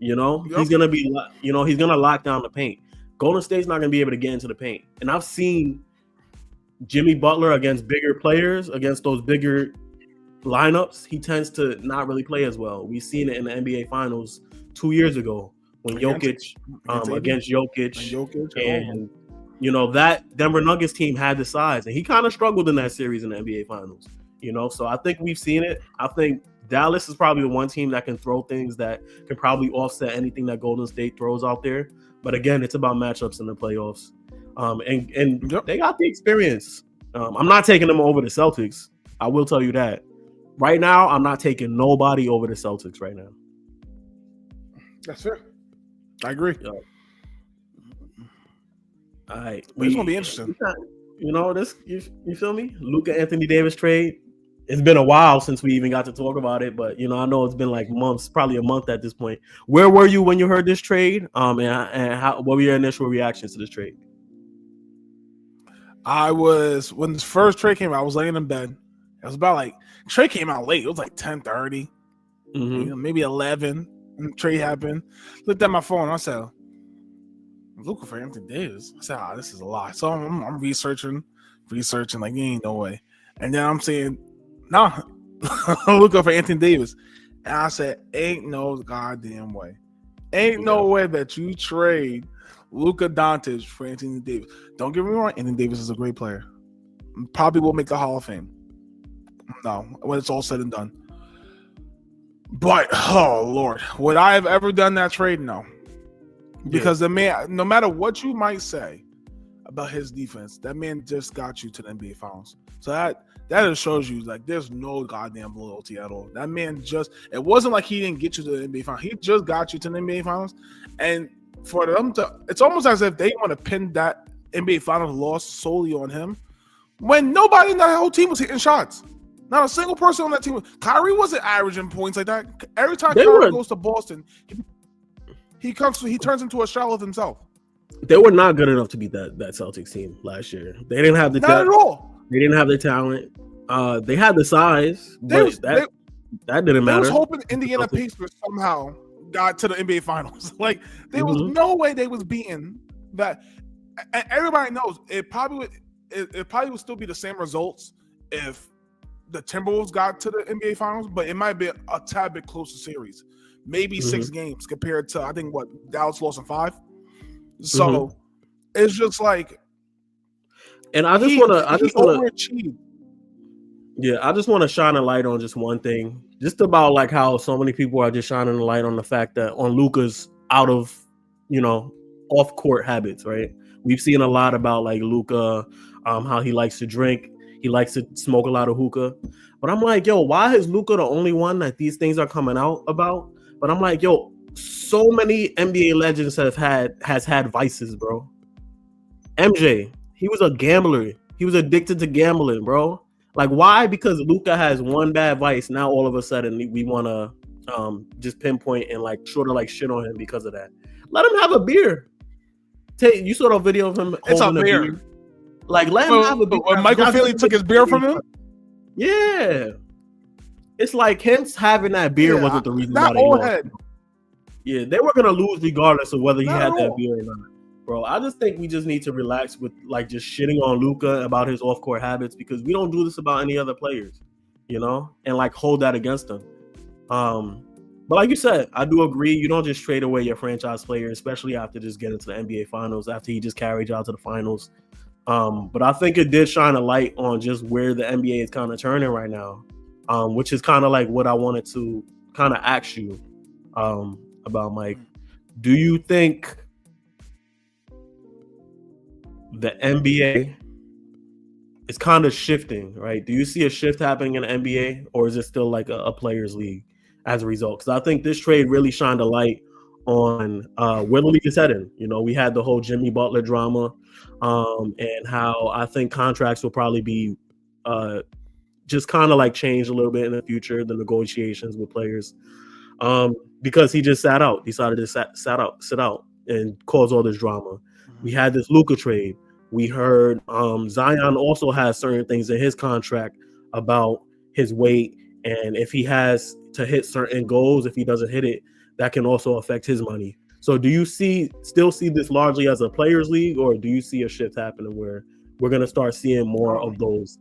He's gonna be, he's gonna lock down the paint. Golden State's not gonna be able to get into the paint, and I've seen Jimmy Butler against bigger players, against those bigger lineups, he tends to not really play as well. We've seen it in the NBA Finals 2 years ago when against Jokic, and that Denver Nuggets team had the size, and he kind of struggled in that series in the NBA Finals. So I think we've seen it. I think Dallas is probably the one team that can throw things that can probably offset anything that Golden State throws out there. But again, it's about matchups in the playoffs. And they got the experience. I'm not taking them over the Celtics. I will tell you that. Right now, I'm not taking nobody over the Celtics right now. That's fair. I agree. All right. It's going to be interesting. You feel me? Luka Anthony Davis trade. It's been a while since we even got to talk about it, but I know it's been like months, probably a month at this point. Where were you when you heard this trade? What were your initial reactions to this trade? When this first trade came out, I was laying in bed. It was about trade came out late. It was 10:30, maybe 11. And the trade happened. Looked at my phone. I said, I'm looking for Anthony Davis. I said, this is a lie. So I'm researching, ain't no way. And then I'm saying, nah, I'm looking for Anthony Davis. And I said, ain't no goddamn way. Ain't no way that you trade Luka Doncic for Anthony Davis. Don't get me wrong, Anthony Davis is a great player. Probably will make the Hall of Fame. No, when it's all said and done. But, oh, Lord, would I have ever done that trade? No. Because the man, no matter what you might say about his defense, that man just got you to the NBA Finals. So that just shows you, there's no goddamn loyalty at all. That man it wasn't like he didn't get you to the NBA Finals. He just got you to the NBA Finals. And for them it's almost as if they want to pin that NBA Finals loss solely on him when nobody in that whole team was hitting shots. Not a single person on that team. Kyrie wasn't averaging points like that. Every time Kyrie goes to Boston, he turns into a shell of himself. They were not good enough to beat that Celtics team last year. They didn't have the talent. Not at all. They didn't have the talent. They had the size, but that didn't matter. I was hoping Indiana Pacers somehow got to the NBA Finals. There was no way they was beating that. And everybody knows it probably would still be the same results if the Timberwolves got to the NBA Finals, but it might be a tad bit closer series. Maybe 6 games compared to, I think, Dallas lost in 5. So it's just and I just want to I just want to shine a light on just one thing, just about how so many people are just shining a light on the fact that on Luka's out of off court habits, right? We've seen a lot about Luka, how he likes to drink, he likes to smoke a lot of hookah, but I'm why is Luka the only one that these things are coming out about? But I'm so many NBA legends has had vices, bro. MJ, he was a gambler. He was addicted to gambling, bro. Why? Because Luka has one bad vice. Now all of a sudden we want to just pinpoint and sort of shit on him because of that. Let him have a beer. You saw the video of him holding a beer. Let him have a beer. When Michael Finley took his beer from him? Yeah. It's him having that beer wasn't the reason why they lost. Yeah, they were going to lose regardless of whether he had that beer or not. Bro, I just think we just need to relax with like just shitting on Luka about his off-court habits because we don't do this about any other players, you know, and like hold that against them. But like you said, I do agree. You don't just trade away your franchise player, especially after just getting to the NBA Finals, after he just carried you out to the finals. But I think it did shine a light on just where the NBA is kind of turning right now, which is kind of like what I wanted to kind of ask you about, Mike. Do you think the NBA is kind of shifting, right? Do you see a shift happening in the NBA, or is it still like a players' league as a result? Because I think this trade really shined a light on where the league is heading. You know, we had the whole Jimmy Butler drama, and how I think contracts will probably be just kind of like changed a little bit in the future, the negotiations with players, because he just decided to sit out and cause all this drama. We had this Luka trade. We heard Zion also has certain things in his contract about his weight, and if he has to hit certain goals, if he doesn't hit it, that can also affect his money. So do you still see this largely as a players' league, or do you see a shift happening where we're going to start seeing more of those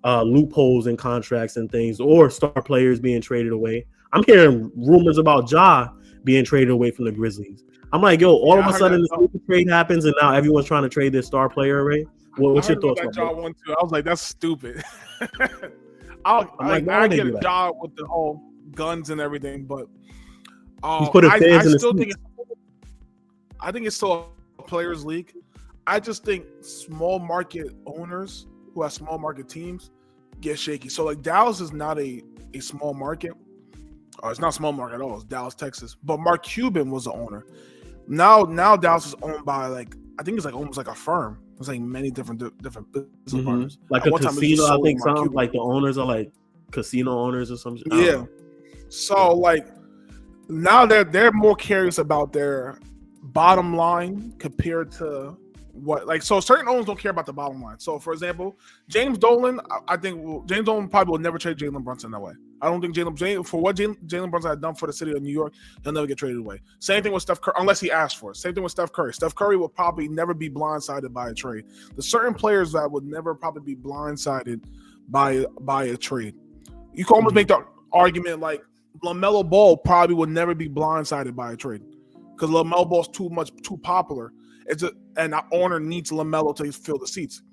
loopholes in contracts and things, or star players being traded away? I'm hearing rumors about Ja being traded away from the Grizzlies. I'm like, yo, all of a sudden this trade happens and now everyone's trying to trade their star player array. What's your thoughts on that? Ja one too. I was like, that's stupid. I get a Ja with the whole guns and everything, but he's put I think it's still a players' league. I just think small market owners who have small market teams get shaky. So like Dallas is not a small market. It's not small market at all. It's Dallas, Texas. But Mark Cuban was the owner. Now Dallas is owned by I think it's like almost like a firm. It's like many different business partners. Like a casino, I think some like the owners are like casino owners or something. Yeah. So like now they're more curious about their bottom line compared to so certain owners don't care about the bottom line. So for example, James Dolan, I think James Dolan probably will never trade Jalen Brunson that way. I don't think for what Jalen Brunson had done for the city of New York, he'll never get traded away. Same thing with Steph Curry, unless he asked for it. Same thing with Steph Curry. Steph Curry will probably never be blindsided by a trade. There's certain players that would never probably be blindsided by a trade. You can almost make the argument like LaMelo Ball probably would never be blindsided by a trade because LaMelo Ball's too popular. And the owner needs LaMelo to fill the seats.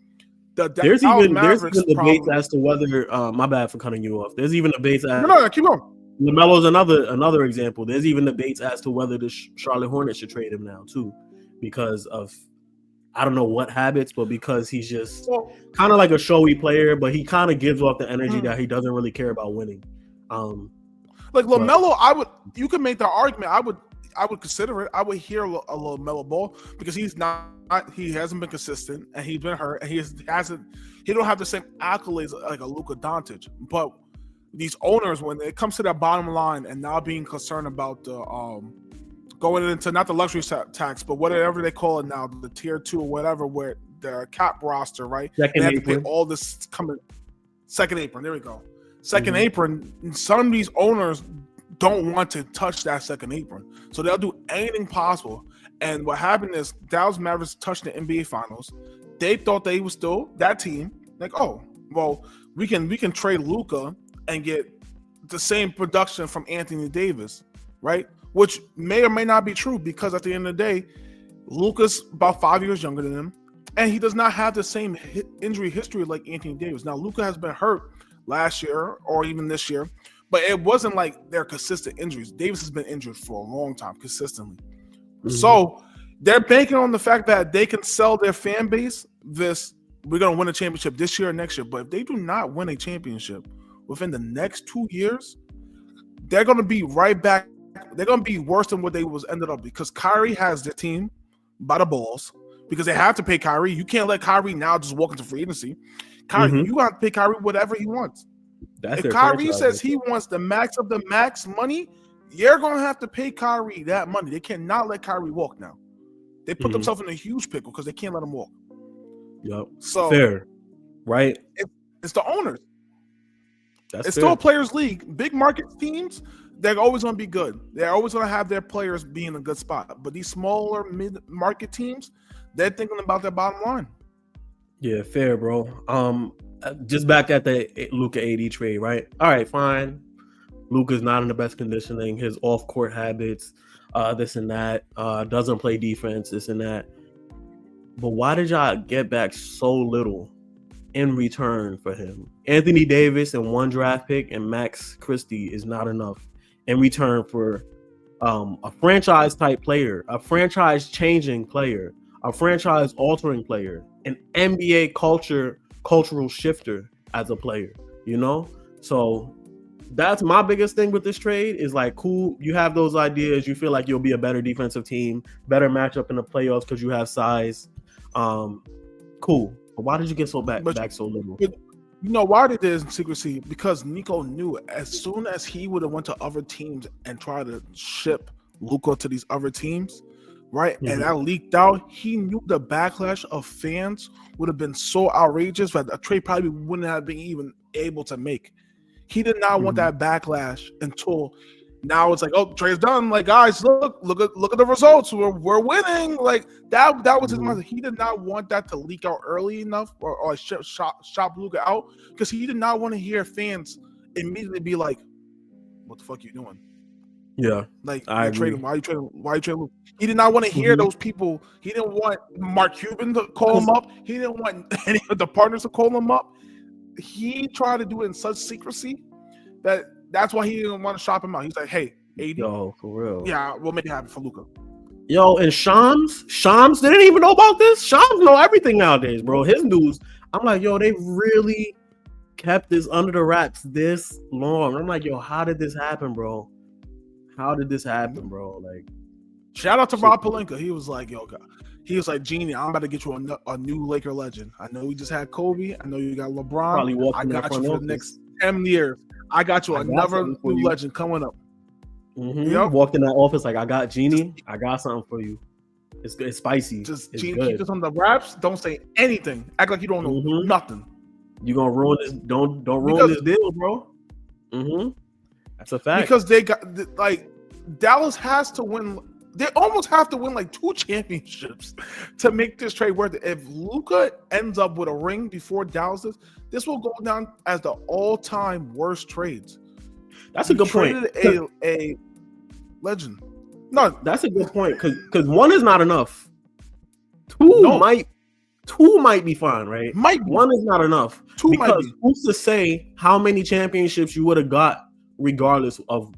There's even debates as to whether my bad for cutting you off. There's even debates as no, keep going. LaMelo's another example. There's even debates as to whether the Charlotte Hornets should trade him now too, because of I don't know what habits, but because he's just kind of like a showy player, but he kind of gives off the energy that he doesn't really care about winning. Like LaMelo, you could make the argument. I would consider it. I would hear a LaMelo Ball because he hasn't been consistent and he's been hurt and he don't have the same accolades like a Luka Doncic. But these owners, when it comes to that bottom line and now being concerned about the going into not the luxury tax, but whatever they call it now, the tier 2 or whatever, where the cap roster, right? Second they have apron. to pay all this coming. Second apron. There we go. Second apron. Some of these owners don't want to touch that second apron, so they'll do anything possible. And what happened is Dallas Mavericks touched the NBA Finals. They thought they were still that team. Like, oh, well, we can trade Luka and get the same production from Anthony Davis, right? Which may or may not be true because at the end of the day, Luka's about 5 years younger than him, and he does not have the same injury history like Anthony Davis. Now, Luka has been hurt last year or even this year, but it wasn't like they're consistent injuries. Davis has been injured for a long time consistently. So they're banking on the fact that they can sell their fan base we're going to win a championship this year or next year. But if they do not win a championship within the next 2 years, they're going to be right back. They're going to be worse than what they ended up because Kyrie has their team by the balls because they have to pay Kyrie. You can't let Kyrie now just walk into free agency. Kyrie, you got to pay Kyrie whatever he wants. If Kyrie says he wants the max of the max money, you're going to have to pay Kyrie that money. They cannot let Kyrie walk now. They put themselves in a huge pickle because they can't let him walk. Yep. So fair, right? It's the owners. It's still a players' league. Big market teams, they're always going to be good. They're always going to have their players be in a good spot. But these smaller mid-market teams, they're thinking about their bottom line. Yeah, fair, bro. Just back at the Luka AD trade, right? All right, fine. Luka's not in the best conditioning. His off-court habits, this and that, doesn't play defense, this and that. But why did y'all get back so little in return for him? Anthony Davis and 1 draft pick and Max Christie is not enough in return for a franchise-type player, a franchise-changing player, a franchise-altering player, an NBA cultural shifter as a player, you know? So that's my biggest thing with this trade is like, cool, you have those ideas. You feel like you'll be a better defensive team, better matchup in the playoffs because you have size. Cool. But why did you get back so little? You know why they did this in secrecy? Because Nico knew as soon as he would have went to other teams and tried to ship Luka to these other teams, right? Mm-hmm. And that leaked out. He knew the backlash of fans would have been so outrageous that a trade probably wouldn't have been even able to make. He did not want that backlash until now. It's like, oh, trade's done. Like, guys, look at the results. We're winning. Like that was his mind. He did not want that to leak out early enough or shop Luka out because he did not want to hear fans immediately be like, "What the fuck are you doing?" Yeah, like why are you trading Luka? He did not want to hear those people. He didn't want Mark Cuban to call him up. He didn't want any of the partners to call him up. He tried to do it in such secrecy that's why he didn't want to shop him out. He's like, hey, AD. Yo, for real. Yeah, we'll make it happen for Luka. Yo, and Shams didn't even know about this. Shams know everything nowadays, bro. His news. I'm like, yo, they really kept this under the wraps this long. I'm like, yo, how did this happen, bro? Like, shout out to Rob Pelinka. He was like, yo, God. He was like, Genie, I'm about to get you a new Laker legend. I know you just had Kobe. I know you got LeBron. I got you for the next 10 years. I got you another new legend coming up. Mm-hmm. Yep. Walked in that office like, I got Genie. I got something for you. It's spicy. Just Genie, keep this on the wraps. Don't say anything. Act like you don't know nothing. You gonna ruin this? Don't ruin this deal, bro. Mm-hmm. That's a fact. Because they got like Dallas has to win. They almost have to win like 2 championships to make this trade worth it. If Luka ends up with a ring before Dallas, this will go down as the all-time worst trades. That's a good point. A legend. No, that's a good point because 1 is not enough. 2 might be fine, right? 1 is not enough. 2 might be. Who's to say how many championships you would have got regardless of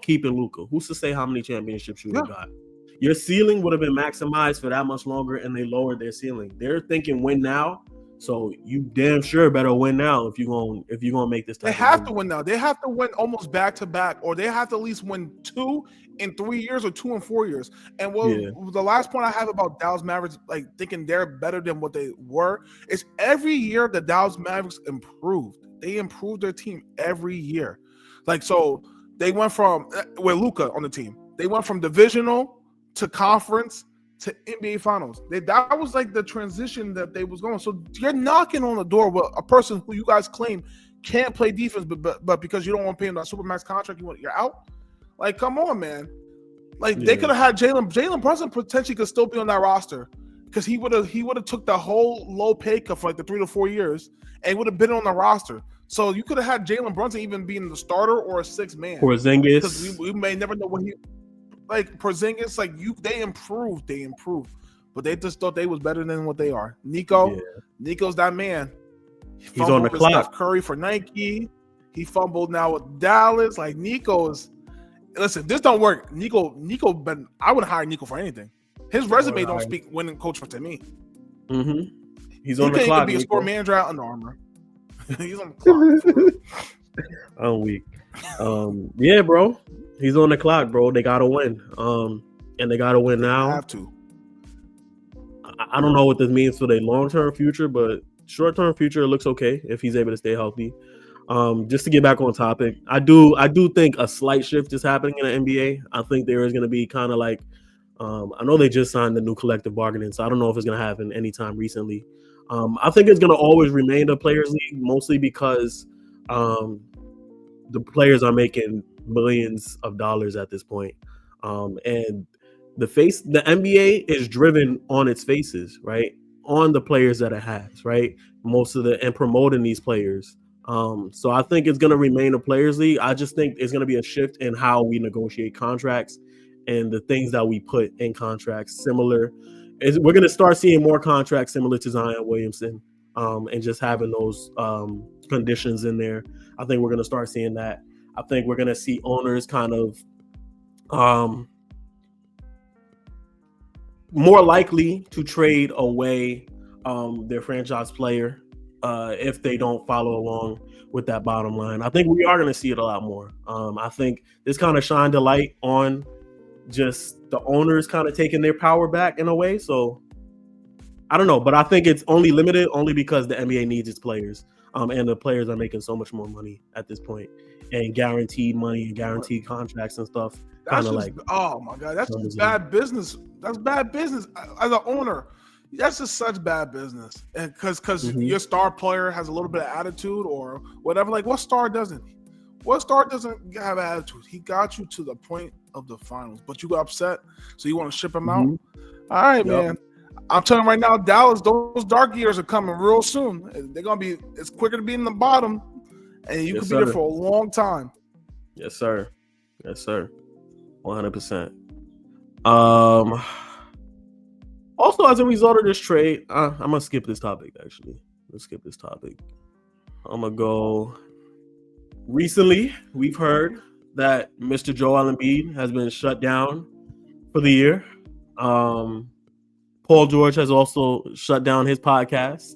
keeping Luka? Who's to say how many championships you would have got? Your ceiling would have been maximized for that much longer, and they lowered their ceiling. They're thinking win now, so you damn sure better win now if you're gonna make this. They have to win now. They have to win almost back to back, or they have to at least win 2 in 3 years or 2 in 4 years. And the last point I have about Dallas Mavericks, like thinking they're better than what they were, is every year the Dallas Mavericks improved. They improved their team every year. Like, so they went from with Luka on the team. They went from divisional to conference to NBA Finals. That was like the transition that they was going. So you're knocking on the door with a person who you guys claim can't play defense, but because you don't want to pay him that supermax contract, you're out. Like, come on, man. Like they could have had Jalen Brunson potentially could still be on that roster because he would have took the whole low pay cut for like the 3 to 4 years and would have been on the roster. So you could have had Jalen Brunson even being the starter or a 6th man. Porzingis, because we may never know what he like. Porzingis, like they improved, but they just thought they was better than what they are. Nico's that man. He's on the clock. Steph Curry for Nike. He fumbled now with Dallas. Like Nico's. Listen, this don't work. Nico, I wouldn't hire Nico for anything. His resume don't speak winning coach to me. Mm-hmm. He's on the clock. He could be a score manager at Under Armour. He's on the clock. I'm weak. Yeah, bro. He's on the clock, bro. They gotta win. And they gotta win now. They have to. I don't know what this means for their long-term future, but short-term future, it looks okay if he's able to stay healthy. Just to get back on topic, I do think a slight shift is happening in the NBA. I think there is going to be kind of like, I know they just signed the new collective bargaining, so I don't know if it's going to happen anytime recently. I think it's going to always remain a players' league, mostly because the players are making millions of dollars at this point. And the NBA is driven on its faces, right? On the players that it has, right? And promoting these players. So I think it's going to remain a players league. I just think it's going to be a shift in how we negotiate contracts and the things that we put in contracts. We're going to start seeing more contracts similar to Zion Williamson, and just having those conditions in there. I think we're going to start seeing that. I think we're going to see owners kind of more likely to trade away their franchise player if they don't follow along with that bottom line. I think we are going to see it a lot more. I think this kind of shined a light on just the owners kind of taking their power back in a way. So I don't know, but I think it's only limited only because the NBA needs its players. And the players are making so much more money at this point, and guaranteed money and guaranteed contracts and stuff. That's just, oh my God, that's just bad business. That's bad business as an owner. That's just such bad business. And because your star player has a little bit of attitude or whatever. Like, what star doesn't? What star doesn't have attitude? He got you to the point of the finals, but you got upset, so you want to ship him out. All right, man. I'm telling you right now, Dallas, those dark years are coming real soon. They're gonna be. It's quicker to be in the bottom, and you could be there for a long time. Yes, sir. Yes, sir. 100%. Also, as a result of this trade, I'm gonna skip this topic. Actually, let's skip this topic. I'm gonna go. Recently, we've heard that Mr. Joel Embiid has been shut down for the year. Paul George has also shut down his podcast,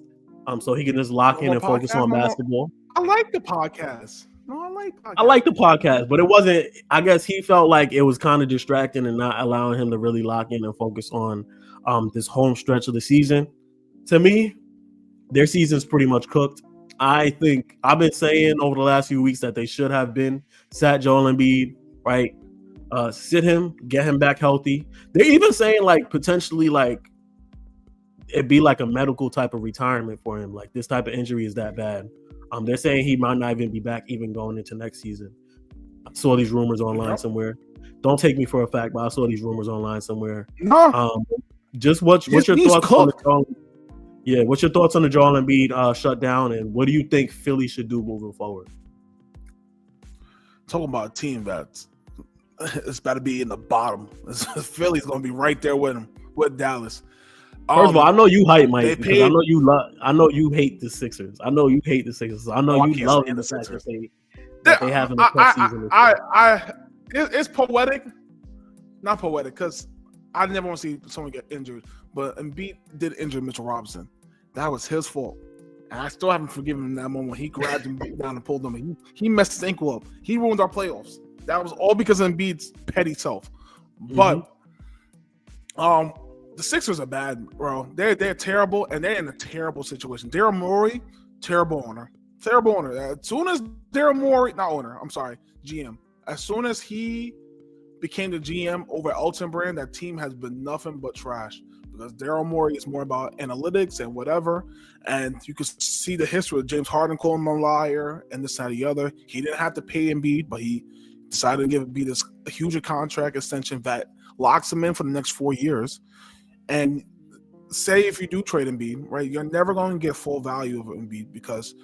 so he can just lock in and focus on basketball. I like the podcast. No, I like the podcast, but it wasn't. I guess he felt like it was kind of distracting and not allowing him to really lock in and focus on this home stretch of the season. To me, their season's pretty much cooked. I think I've been saying over the last few weeks that they should have been sat Joel Embiid, right? Sit him, get him back healthy. They're even saying like potentially like it'd be like a medical type of retirement for him. Like this type of injury is that bad. They're saying he might not even be back even going into next season. I saw these rumors online somewhere. Don't take me for a fact, but I saw these rumors online somewhere. No. Just what's your thoughts on what's your thoughts on the Joel Embiid shutdown, and what do you think Philly should do moving forward? Talking about a team that's it's about to be in the bottom. Philly's going to be right there with him, with Dallas. First of all, I know you hype, Mike, because I know you hate the Sixers. I know you hate the Sixers. I know you love the Sixers. That they have in the postseason. It's poetic, not poetic, because I never want to see someone get injured. But Embiid did injure Mitchell Robinson. That was his fault, and I still haven't forgiven him that moment when he grabbed him down and pulled him. He messed his ankle up. He ruined our playoffs. That was all because of Embiid's petty self. But the Sixers are bad, bro. They're terrible, and they're in a terrible situation. Daryl Morey, terrible owner. As soon as Daryl Morey, not owner, I'm sorry, GM. As soon as he became the GM over Elton Brand, that team has been nothing but trash. Because Daryl Morey is more about analytics and whatever. And you can see the history of James Harden calling him a liar and this, that, and the other. He didn't have to pay Embiid, but he decided to give Embiid this huge contract extension that locks him in for the next 4 years. And say if you do trade Embiid, right, you're never going to get full value of Embiid because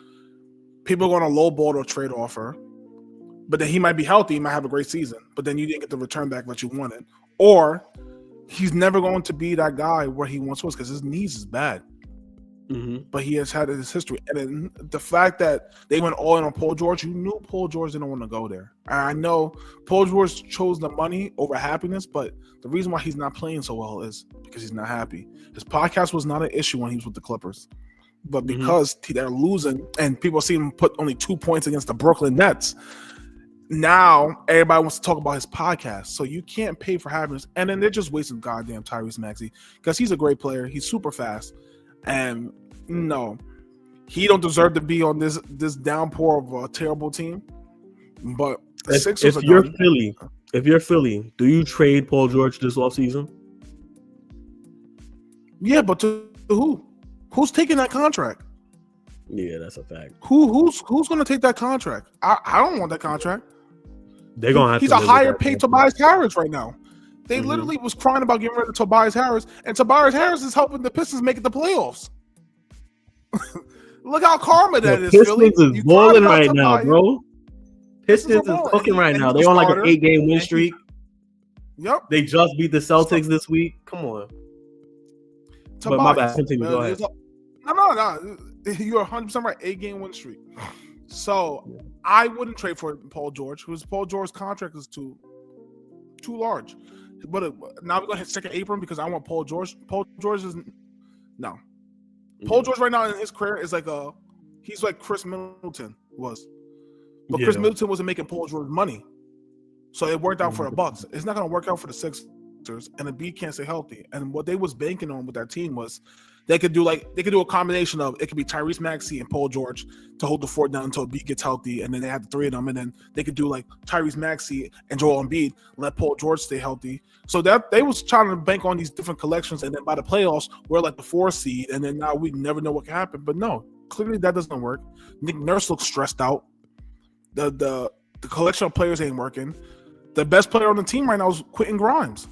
people are going to lowball the trade offer. But then he might be healthy, he might have a great season, but then you didn't get the return back that you wanted. Or he's never going to be that guy where he once was because his knees is bad. But he has had his history. And then the fact that they went all in on Paul George, you knew Paul George didn't want to go there. I know Paul George chose the money over happiness, but the reason why he's not playing so well is because he's not happy. His podcast was not an issue when he was with the Clippers. But because they're losing and people see him put only 2 points against the Brooklyn Nets, now everybody wants to talk about his podcast. So you can't pay for happiness. And then they're just wasting goddamn Tyrese Maxey because he's a great player. He's super fast. And no, he don't deserve to be on this downpour of a terrible team. But if you're Philly, do you trade Paul George this offseason? Yeah, but to who? Who's taking that contract? Yeah, that's a fact. Who's going to take that contract? I don't want that contract. They're gonna have he's to a live higher with paid that. Tobias Harris right now. They literally was crying about getting rid of Tobias Harris, and Tobias Harris is helping the Pistons make it the playoffs. Look how karma that is, Philly. Pistons is You balling right Tobias. now, bro. Pistons is cooking right now. They're on like an 8-game win streak. Yep. They just beat the Celtics this week. Come on. Tobias, but my bad. Continue. Go ahead. No. You're 100% right. 8-game win streak. So I wouldn't trade for Paul George, because Paul George's contract is too large. But now we're gonna hit second apron because I want Paul George. Paul George is no. Paul George right now in his career is he's like Chris Middleton was, but Chris Middleton wasn't making Paul George money, so it worked out for the Bucks. It's not gonna work out for the Sixers, and the B can't stay healthy. And what they was banking on with that team was they could do a combination of, it could be Tyrese Maxey and Paul George to hold the fort down until B gets healthy, and then they have the three of them, and then they could do like Tyrese Maxey and Joel Embiid, let Paul George stay healthy. So that they was trying to bank on these different collections, and then by the playoffs we're like the 4 seed, and then now we never know what can happen. But no, clearly that doesn't work. Nick Nurse looks stressed out. The collection of players ain't working. The best player on the team right now is Quentin Grimes.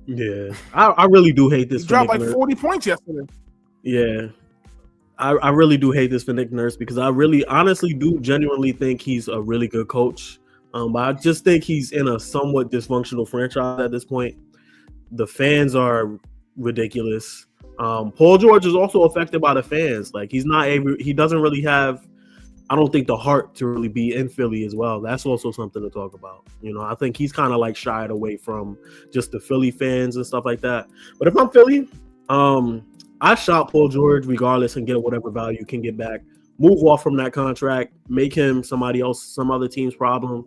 Yeah, I really do hate this. He dropped like 40 points yesterday. Yeah, I really do hate this for Nick Nurse, because I really honestly do genuinely think he's a really good coach. But I just think he's in a somewhat dysfunctional franchise at this point. The fans are ridiculous. Paul George is also affected by the fans. Like, he doesn't really have, I don't think, the heart to really be in Philly as well. That's also something to talk about. I think he's kind of like shied away from just the Philly fans and stuff like that. But if I'm Philly, I shop Paul George regardless and get whatever value you can get back. Move off from that contract, make him somebody else, some other team's problem,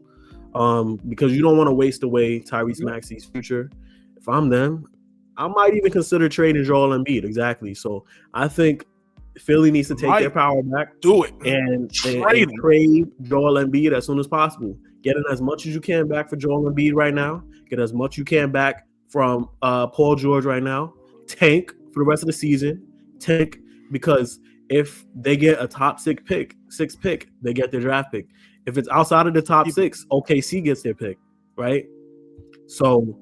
because you don't want to waste away Tyrese Maxey's future. If I'm them, I might even consider trading Joel Embiid. Exactly. So I think Philly needs to take their power back. Do it. And trade Joel Embiid as soon as possible. Get in as much as you can back for Joel Embiid right now. Get as much you can back from Paul George right now. Tank for the rest of the season. Tank, because if they get a top 6 pick, they get their draft pick. If it's outside of the top 6, OKC gets their pick, right? So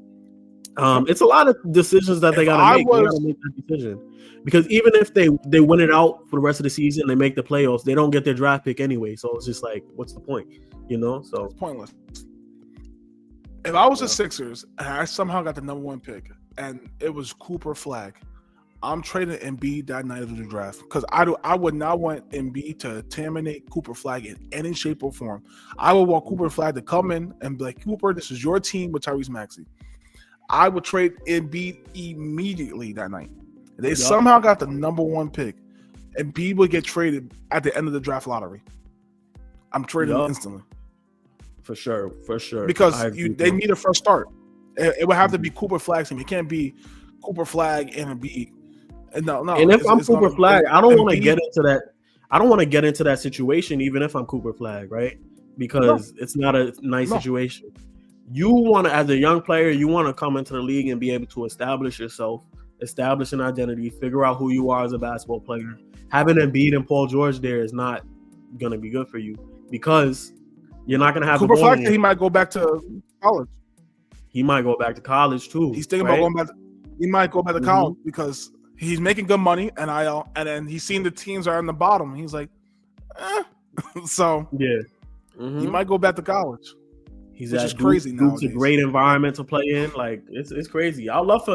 it's a lot of decisions that they got to make. They got to make that decision. Because even if they win it out for the rest of the season, they make the playoffs, they don't get their draft pick anyway. So it's just like, what's the point? So it's pointless. If I was the Sixers and I somehow got the number 1 pick and it was Cooper Flag, I'm trading Embiid that night of the draft, because I would not want Embiid to terminate Cooper Flag in any shape or form. I would want Cooper Flag to come in and be like, Cooper, this is your team with Tyrese Maxey. I would trade Embiid immediately that night. They somehow got the number 1 pick. Embiid would get traded at the end of the draft lottery. I'm trading him instantly. For sure. Because they need a fresh start. It would have to be Cooper Flag's team. It can't be Cooper Flag and Embiid. No. And if I'm Cooper Flag, I don't want to get into that. I don't want to get into that situation, even if I'm Cooper Flag, right? Because it's not a nice situation. You want to, as a young player, you want to come into the league and be able to establish yourself, establish an identity, figure out who you are as a basketball player. Having Embiid and Paul George there is not going to be good for you, because you're not going to have Cooper Flag. He might go back to college. He might go back to college too. He's thinking about going back. He might go back to college because he's making good money, and then he's seen the teams are on the bottom. He's like, so he might go back to college. Which is crazy now. It's a great environment to play in. Like, it's crazy. I want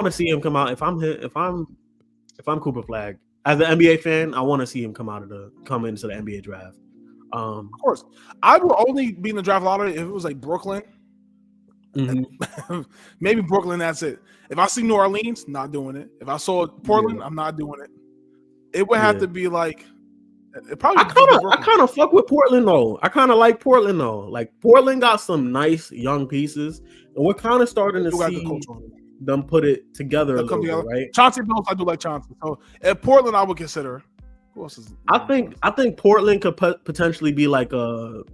to see him come out. If I'm Cooper Flag, as an NBA fan, I want to see him come into the NBA draft. Of course, I would only be in the draft lottery if it was like Brooklyn. Maybe Brooklyn. That's it. If I see New Orleans, not doing it. If I saw Portland, I'm not doing it. It would have to be like. I kind of fuck with Portland though. I kind of like Portland though. Like, Portland got some nice young pieces, and we're kind of starting to see them put it together a little bit, right? Chauncey Billups, I do like Chauncey. So at Portland, I would consider. Who else is? I think Portland could potentially be like a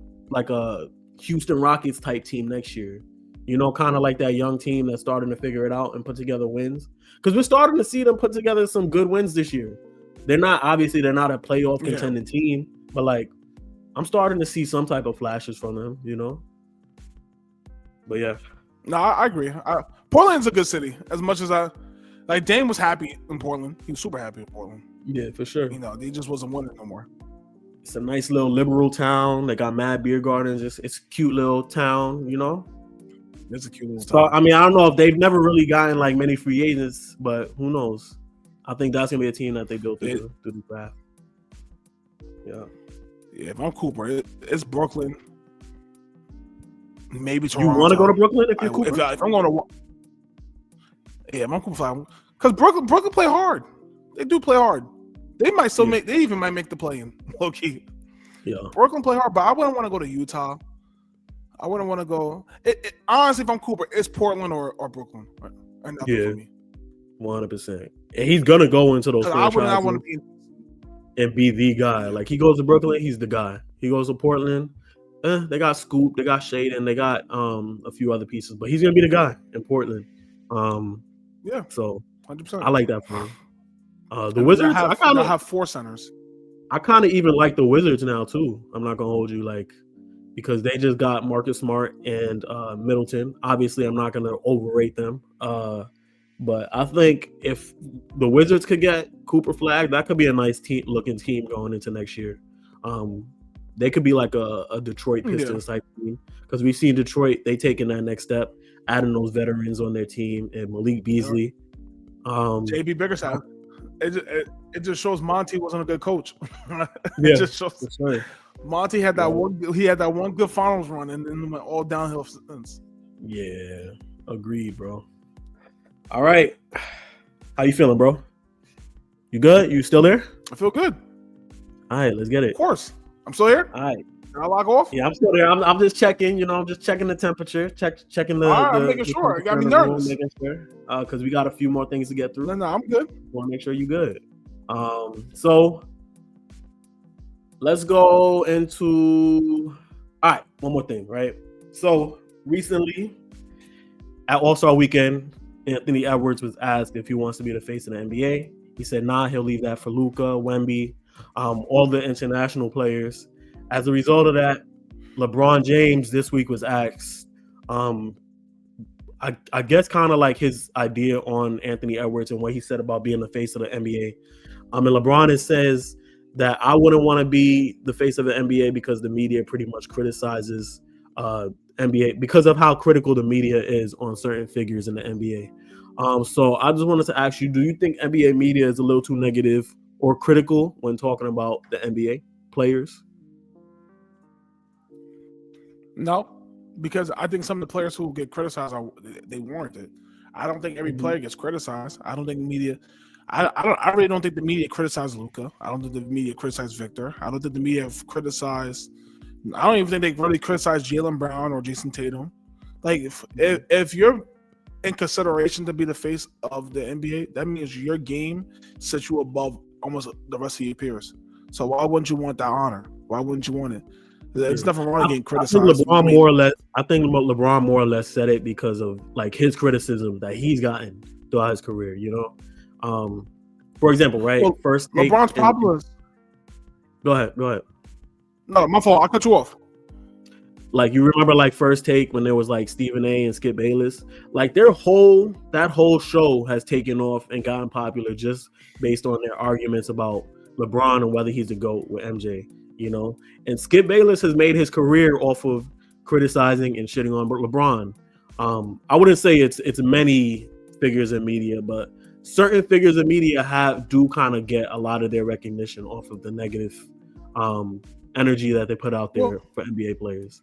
Houston Rockets type team next year. Kind of like that young team that's starting to figure it out and put together wins. Because we're starting to see them put together some good wins this year. They're not a playoff contending team, but like, I'm starting to see some type of flashes from them, But yeah. No, I agree. Portland's a good city. As much as Dame was happy in Portland. He was super happy in Portland. Yeah, for sure. He just wasn't winning no more. It's a nice little liberal town. They got mad beer gardens. It's a cute little town, It's a cute little So, town. I mean, I don't know if they've never really gotten like many free agents, but who knows? I think that's gonna be a team that they built through the draft. Yeah. Yeah, if I'm Cooper, it's Brooklyn. Maybe Toronto. You want to go to Brooklyn if you're Cooper? If I'm going to, yeah, if I'm Cooper, because Brooklyn play hard. They do play hard. They might still make. They even might make the play-in. Low key. Yeah. Brooklyn play hard, but I wouldn't want to go to Utah. I wouldn't want to go. Honestly, if I'm Cooper, it's Portland or Brooklyn. For me. 100%. And he's gonna go into those franchises. I would not want to be and be the guy. Like he goes to Brooklyn, he's the guy. He goes to Portland. They got Scoop, they got Shaden, they got a few other pieces, but he's gonna be the guy in Portland. Yeah. So 100%. I like that for him. The Wizards, I kind of have 4 centers. I kind of even like the Wizards now too. I'm not gonna hold you because they just got Marcus Smart and Middleton. Obviously, I'm not gonna overrate them. But I think if the Wizards could get Cooper Flag, that could be a nice looking team going into next year. They could be like a Detroit Pistons type team because we've seen Detroit, they taking that next step, adding those veterans on their team and Malik Beasley. JB Bickerstaff. It just shows Monty wasn't a good coach. It just shows Monty had that one. He had that one good finals run, and then went all downhill since. Yeah, agreed, bro. All right, how you feeling, bro? You good? You still there? I feel good. All right, let's get it. Of course, I'm still here. All right. Can I log off? Yeah, I'm still there. I'm just checking. I'm just checking the temperature. Checking the. All right, I'm making sure. You got me nervous. Making sure, because we got a few more things to get through. No, I'm good. Want to make sure you're good. So let's go into. All right, one more thing, right? So recently, at All-Star Weekend, Anthony Edwards was asked if he wants to be the face of the NBA. He said, "Nah, he'll leave that for Luka, Wemby, all the international players." As a result of that, LeBron James this week was asked, I guess kind of like his idea on Anthony Edwards and what he said about being the face of the NBA. And LeBron says that I wouldn't want to be the face of the NBA because the media pretty much criticizes NBA because of how critical the media is on certain figures in the NBA. So I just wanted to ask you, do you think NBA media is a little too negative or critical when talking about the NBA players? No, because I think some of the players who get criticized they warrant it. I don't think every player gets criticized. I don't think the media. I really don't think the media criticized Luka. I don't think the media criticized Victor. I don't think the media have criticized. I don't even think they really criticized Jaylen Brown or Jason Tatum. Like if you're in consideration to be the face of the NBA, that means your game sets you above almost the rest of your peers. So why wouldn't you want that honor? Why wouldn't you want it? There's nothing wrong getting criticized. I think LeBron more or less said it because of like his criticism that he's gotten throughout his career. For example, right? Well, first, LeBron's popular. Go ahead. No, my fault. I cut you off. Like you remember, like First Take when there was like Stephen A. and Skip Bayless. Like that whole show has taken off and gotten popular just based on their arguments about LeBron and whether he's a GOAT with MJ. And Skip Bayless has made his career off of criticizing and shitting on LeBron. I wouldn't say it's many figures in media, but certain figures in media do kind of get a lot of their recognition off of the negative energy that they put out there for NBA players.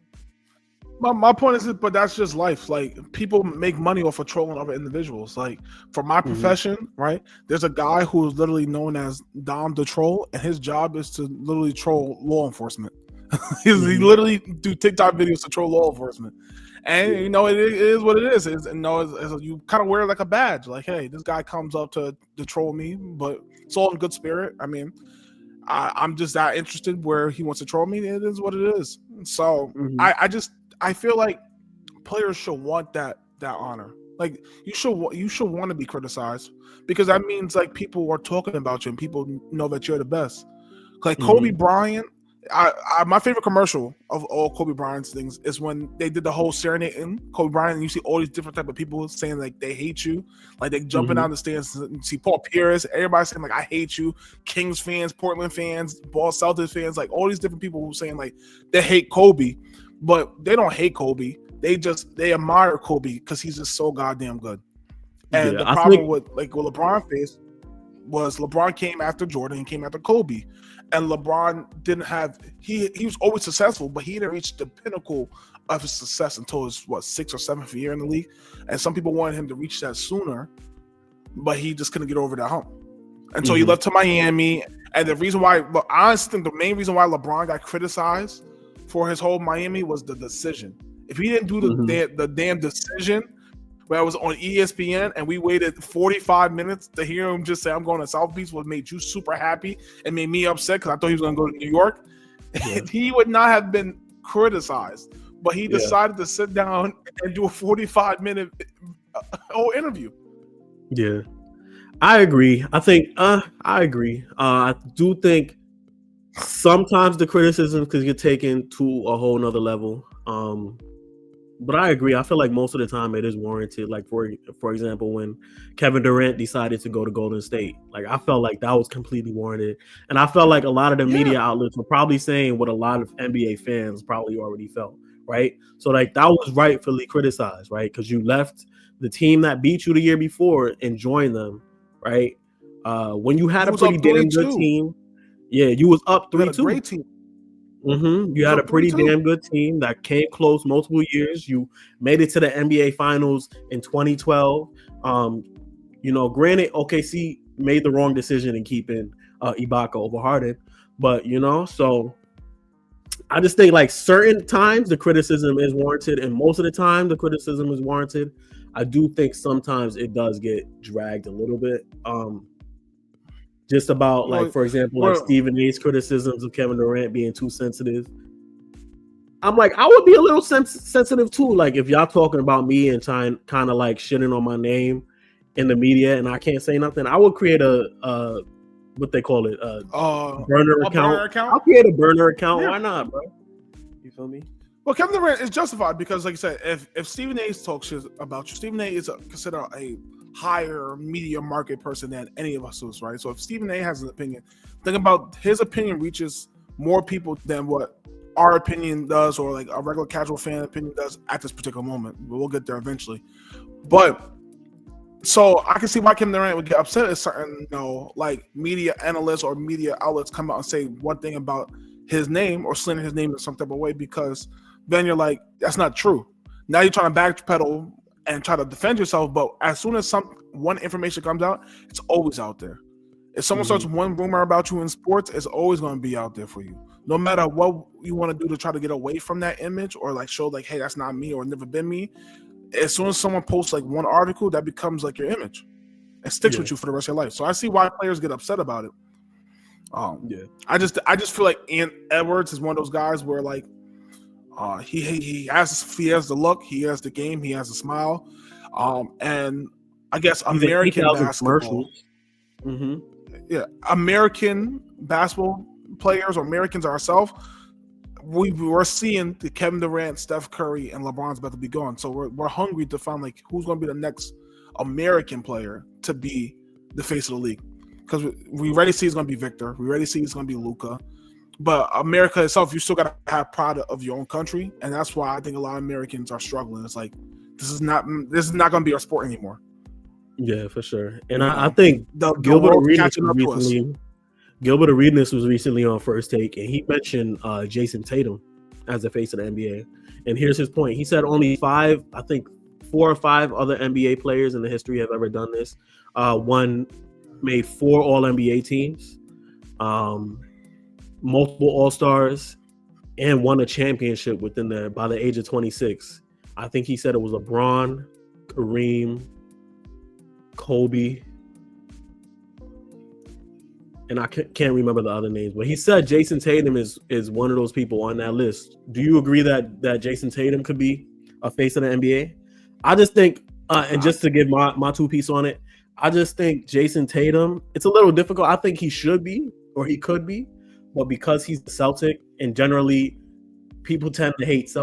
My point is, but that's just life. Like people make money off of trolling other individuals. Like for my profession, right? There's a guy who is literally known as Dom the Troll, and his job is to literally troll law enforcement. He literally do TikTok videos to troll law enforcement, and it is what it is. You kind of wear it like a badge. Like, hey, this guy comes up to troll me, but it's all in good spirit. I mean, I'm just that interested where he wants to troll me. It is what it is. So I feel like players should want that honor. Like you should want to be criticized because that means like people are talking about you and people know that you're the best. Like Kobe Bryant My favorite commercial of all Kobe Bryant's things is when they did the whole serenading Kobe Bryant, and you see all these different type of people saying like they hate you, like they jumping out the stands. And see Paul Pierce, everybody saying like I hate you. Kings fans, Portland fans, Boston Celtics fans, like all these different people who saying like they hate Kobe, but they don't hate Kobe. They admire Kobe because he's just so goddamn good. And the problem with what LeBron faced was LeBron came after Jordan and came after Kobe. And LeBron didn't have he was always successful, but he didn't reach the pinnacle of his success until his 6th or 7th year in the league. And some people wanted him to reach that sooner, but he just couldn't get over that hump. And so he left to Miami. And the reason why, but I honestly think the main reason why LeBron got criticized for his whole Miami was the decision. If he didn't do the damn decision, where I was on ESPN and we waited 45 minutes to hear him just say, I'm going to South Beach, what made you super happy and made me upset because I thought he was going to go to New York, he would not have been criticized. But he decided to sit down and do a 45-minute whole interview. Yeah, I agree. I agree. I do think sometimes the criticism could get taken to a whole nother level. But I agree. I feel like most of the time it is warranted. Like for example, when Kevin Durant decided to go to Golden State, like I felt like that was completely warranted. And I felt like a lot of the media outlets were probably saying what a lot of NBA fans probably already felt, right? So like that was rightfully criticized, right? Because you left the team that beat you the year before and joined them, right? When you had a pretty damn good team, you was up 3-2. Great team. You had a pretty damn good team that came close multiple years. You made it to the NBA Finals in 2012. Granted, OKC made the wrong decision in keeping Ibaka over Harden, but so I just think like certain times the criticism is warranted, and most of the time the criticism is warranted. I do think sometimes it does get dragged a little bit. Just about like, for example, like Stephen A's criticisms of Kevin Durant being too sensitive. I'm like, I would be a little sensitive too. Like if y'all talking about me and kind of like shitting on my name in the media and I can't say nothing, I would create a what they call it, burner account. I'll create a burner account. Yeah. Why not, bro? You feel me? Well, Kevin Durant is justified because, like I said, if Stephen A talks shit about you, Stephen A is considered a higher media market person than any of us is, right? So if Stephen A has an opinion, think about his opinion reaches more people than what our opinion does, or like a regular casual fan opinion does at this particular moment. We'll get there eventually. But so I can see why Kevin Durant would get upset if certain, like media analysts or media outlets come out and say one thing about his name or slander his name in some type of way, because then you're like, that's not true. Now you're trying to backpedal and try to defend yourself, but as soon as one information comes out, it's always out there. If someone starts one rumor about you in sports, it's always going to be out there for you. No matter what you want to do to try to get away from that image or like show like, hey, that's not me or never been me. As soon as someone posts like one article, that becomes like your image. It sticks with you for the rest of your life. So I see why players get upset about it. I just feel like Ant Edwards is one of those guys where like he has the look, he has the game, he has a smile, and I guess American basketball. American basketball players or Americans ourselves, we're seeing the Kevin Durant, Steph Curry, and LeBron's about to be gone. So we're hungry to find like who's going to be the next American player to be the face of the league, because we already see it's going to be Victor, we already see it's going to be Luka. But America itself, you still got to have pride of your own country, and that's why I think a lot of Americans are struggling. It's like this is not going to be our sport anymore. Yeah, for sure. And I think Gilbert Arenas was recently on First Take, and he mentioned Jason Tatum as the face of the NBA. And here's his point. He said only 4 or 5 other NBA players in the history have ever done this. One made 4 All-NBA teams. Multiple All-Stars, and won a championship by the age of 26. I think he said it was LeBron, Kareem, Kobe, and I can't remember the other names, but he said Jason Tatum is one of those people on that list. Do you agree that Jason Tatum could be a face of the NBA? I just think, and just to give my 2 piece on it, I just think Jason Tatum, it's a little difficult. I think he should be, or he could be, but because he's a Celtic, and generally people tend to hate the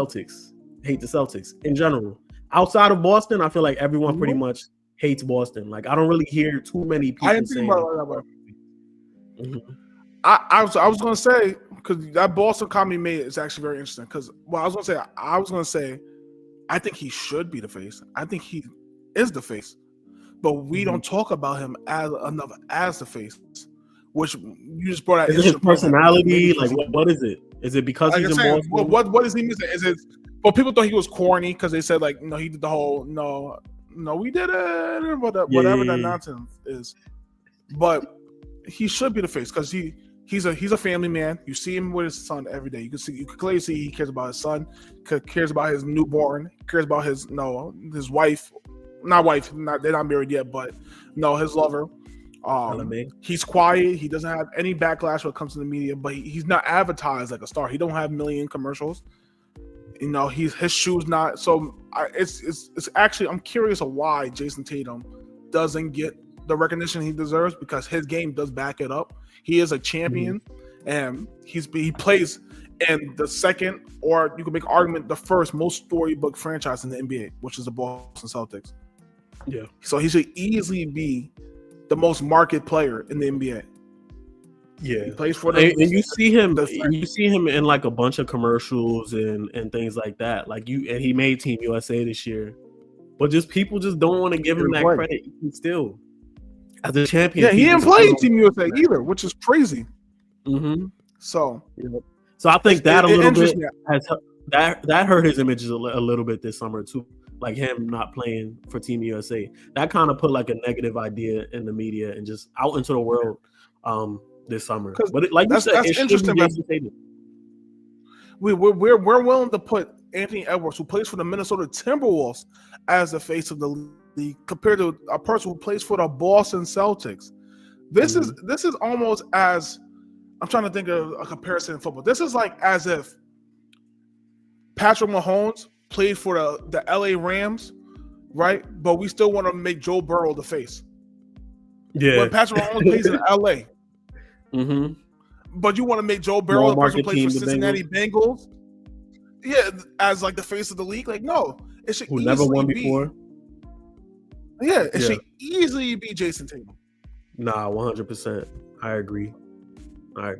Celtics in general. Outside of Boston, I feel like everyone pretty much hates Boston. Like I don't really hear too many people saying. I was gonna say, because that Boston comment made is actually very interesting. Because I was gonna say, I think he should be the face. I think he is the face, but we don't talk about him enough as the face. Which you just brought out. Is it his personality? Like what is it? Is it because he's in Boston? What is he missing? Is it? Well, people thought he was corny because they said like, no, he did the whole no, we did it, whatever that nonsense is. But he should be the face because he's a family man. You see him with his son every day. You can clearly see he cares about his son, cares about his newborn, cares about his wife, they're not married yet, but his lover. He's quiet. He doesn't have any backlash when it comes to the media, but he's not advertised like a star. He don't have million commercials. His shoes not. So it's actually, I'm curious of why Jason Tatum doesn't get the recognition he deserves, because his game does back it up. He is a champion, and he plays in the second, or you can make an argument, the first most storybook franchise in the NBA, which is the Boston Celtics. Yeah. So he should easily be the most market player in the NBA. Yeah, he plays for them. And you see him in like a bunch of commercials and things like that. Like and he made Team USA this year, but people just don't want to give him that credit. Still, as a champion, he didn't play Team USA either, which is crazy. So I think that a little bit that hurt his image a little bit this summer too. Like him not playing for Team USA, that kind of put like a negative idea in the media and just out into the world this summer. But like you said, that's interesting. We're willing to put Anthony Edwards, who plays for the Minnesota Timberwolves, as the face of the league, compared to a person who plays for the Boston Celtics. This is almost as, I'm trying to think of a comparison in football. This is like as if Patrick Mahomes played for the LA Rams, right? But we still want to make Joe Burrow the face. Yeah. But Patrick Mahomes plays in LA. But you want to make Joe Burrow the person who plays for Cincinnati Bengals? Yeah, as like the face of the league? Like, no. It should who never won before? It should easily be Jason Tatum. Nah, 100%. I agree. Like,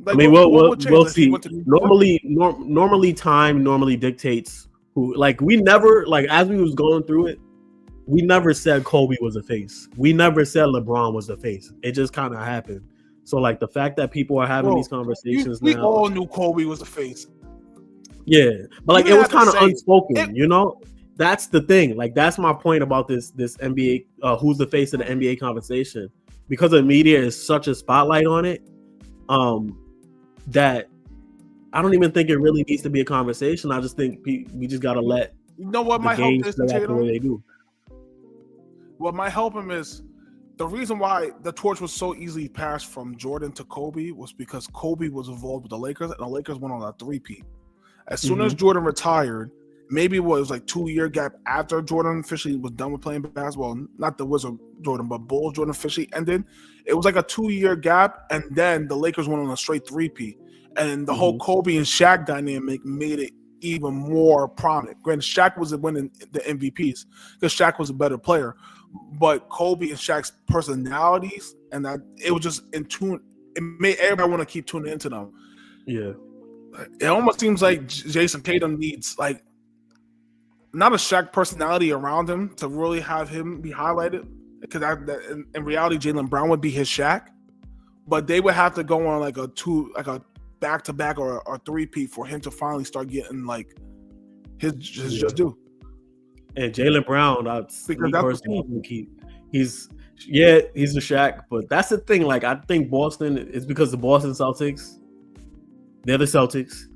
I mean, we'll see. Normally, time dictates who. Like, we never, like, as we was going through it, we never said Kobe was a face. We never said LeBron was a face. It just kind of happened. So, like, the fact that people are having these conversations we now, all knew Kobe was a face. Yeah, but like, it was kind of unspoken. That's the thing. Like, that's my point about this NBA. Who's the face of the NBA conversation? Because the media is such a spotlight on it. That I don't even think it really needs to be a conversation. I just think we just gotta let what might help this the way they do. What might help him is the reason why the torch was so easily passed from Jordan to Kobe was because Kobe was involved with the Lakers, and the Lakers went on a three-peat. As soon as Jordan retired, maybe it was like 2-year gap after Jordan officially was done with playing basketball, not the Wizard Jordan, but Bulls Jordan officially ended. It was like a 2-year gap, and then the Lakers went on a straight three-peat. And the whole Kobe and Shaq dynamic made it even more prominent. Granted, Shaq was winning the MVPs because Shaq was a better player, but Kobe and Shaq's personalities and that it was just in tune. It made everybody want to keep tuning into them. Yeah, it almost seems like Jason Tatum needs like not a Shaq personality around him to really have him be highlighted. Because in reality, Jaylen Brown would be his Shaq, but they would have to go on like a back-to-back or three-peat for him to finally start getting like his just due. And Jaylen Brown, he's a Shaq, but that's the thing. Like, I think Boston is because the Boston Celtics, they're the Celtics,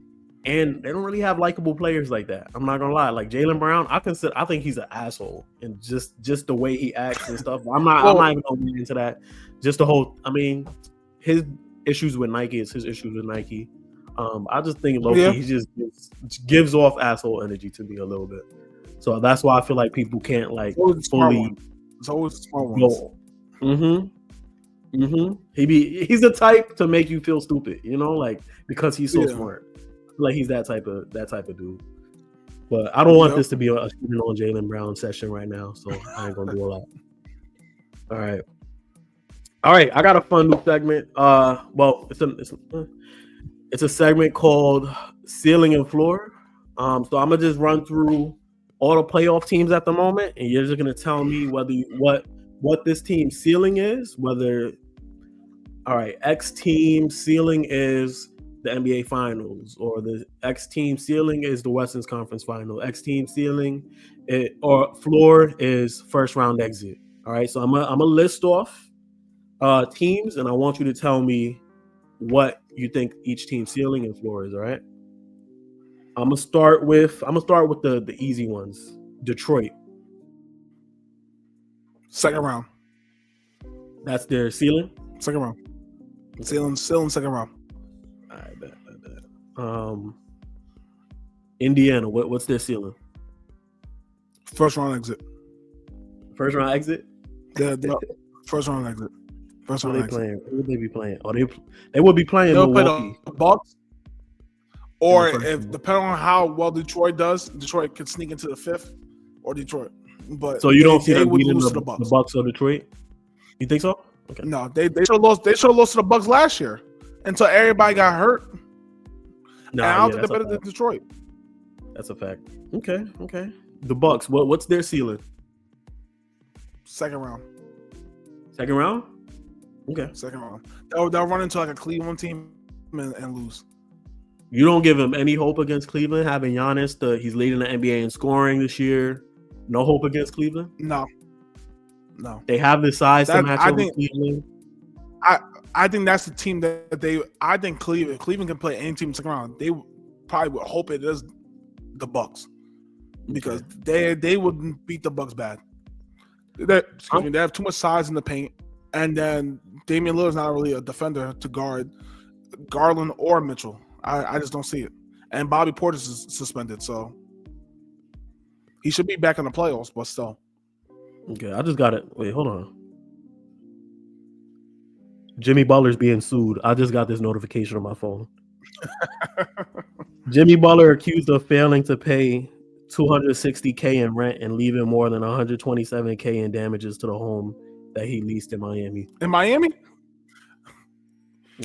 and they don't really have likable players like that. I'm not gonna lie. Like Jaylen Brown, I think he's an asshole, and just the way he acts and stuff. I'm not even gonna get into that. Just the whole. I mean, his issues with Nike is his issues with Nike. I just think he just gives off asshole energy to me a little bit. So that's why I feel like people can't like fully. It's always the smart ones. He's the type to make you feel stupid, like because he's so smart. Like he's that type of dude. But I don't want this to be a shooting on Jaylen Brown session right now, so I ain't gonna do a lot. All right. I got a fun new segment. Well, it's a segment called Ceiling and Floor. So I'm gonna just run through all the playoff teams at the moment, and you're just gonna tell me what this team's ceiling is. X team ceiling is the NBA Finals, or the X team ceiling is the Western Conference Final. X team ceiling or floor is first round exit. All right, so I'm gonna list off teams, and I want you to tell me what you think each team's ceiling and floor is. All right, I'm gonna start with the easy ones. Detroit, second round. That's their ceiling. Second round. Ceiling, second round. I bet. Indiana, what's their ceiling? First round exit. First round exit? No, first round exit. First round exit. Playing? Who would they be playing? Oh, they would be playing Milwaukee. The Bucks. Or if depending on how well Detroit does, Detroit could sneak into the fifth, or Detroit. But so you don't see them beating the Bucks or Detroit? You think so? Okay. No, they should have lost. They should have lost to the Bucks last year until everybody got hurt. No, I don't think they're better than Detroit. That's a fact. Okay. The Bucks. What's their ceiling? Second round. Second round? Okay. Second round. They'll run into like a Cleveland team and lose. You don't give him any hope against Cleveland, having Giannis. He's leading the NBA in scoring this year. No hope against Cleveland? No. They have the size to match up with Cleveland. I think that's the team that I think Cleveland can play any team in the second round. They probably would hope it is the Bucks, because they wouldn't beat the Bucks bad. They have too much size in the paint, and then Damian Lillard's not really a defender to guard Garland or Mitchell. I just don't see it. And Bobby Portis is suspended, so he should be back in the playoffs, but still. Okay, I just got it. Wait, hold on. Jimmy Butler's being sued. I just got this notification on my phone. Jimmy Butler accused of failing to pay $260K in rent and leaving more than $127K in damages to the home that he leased in Miami. In Miami?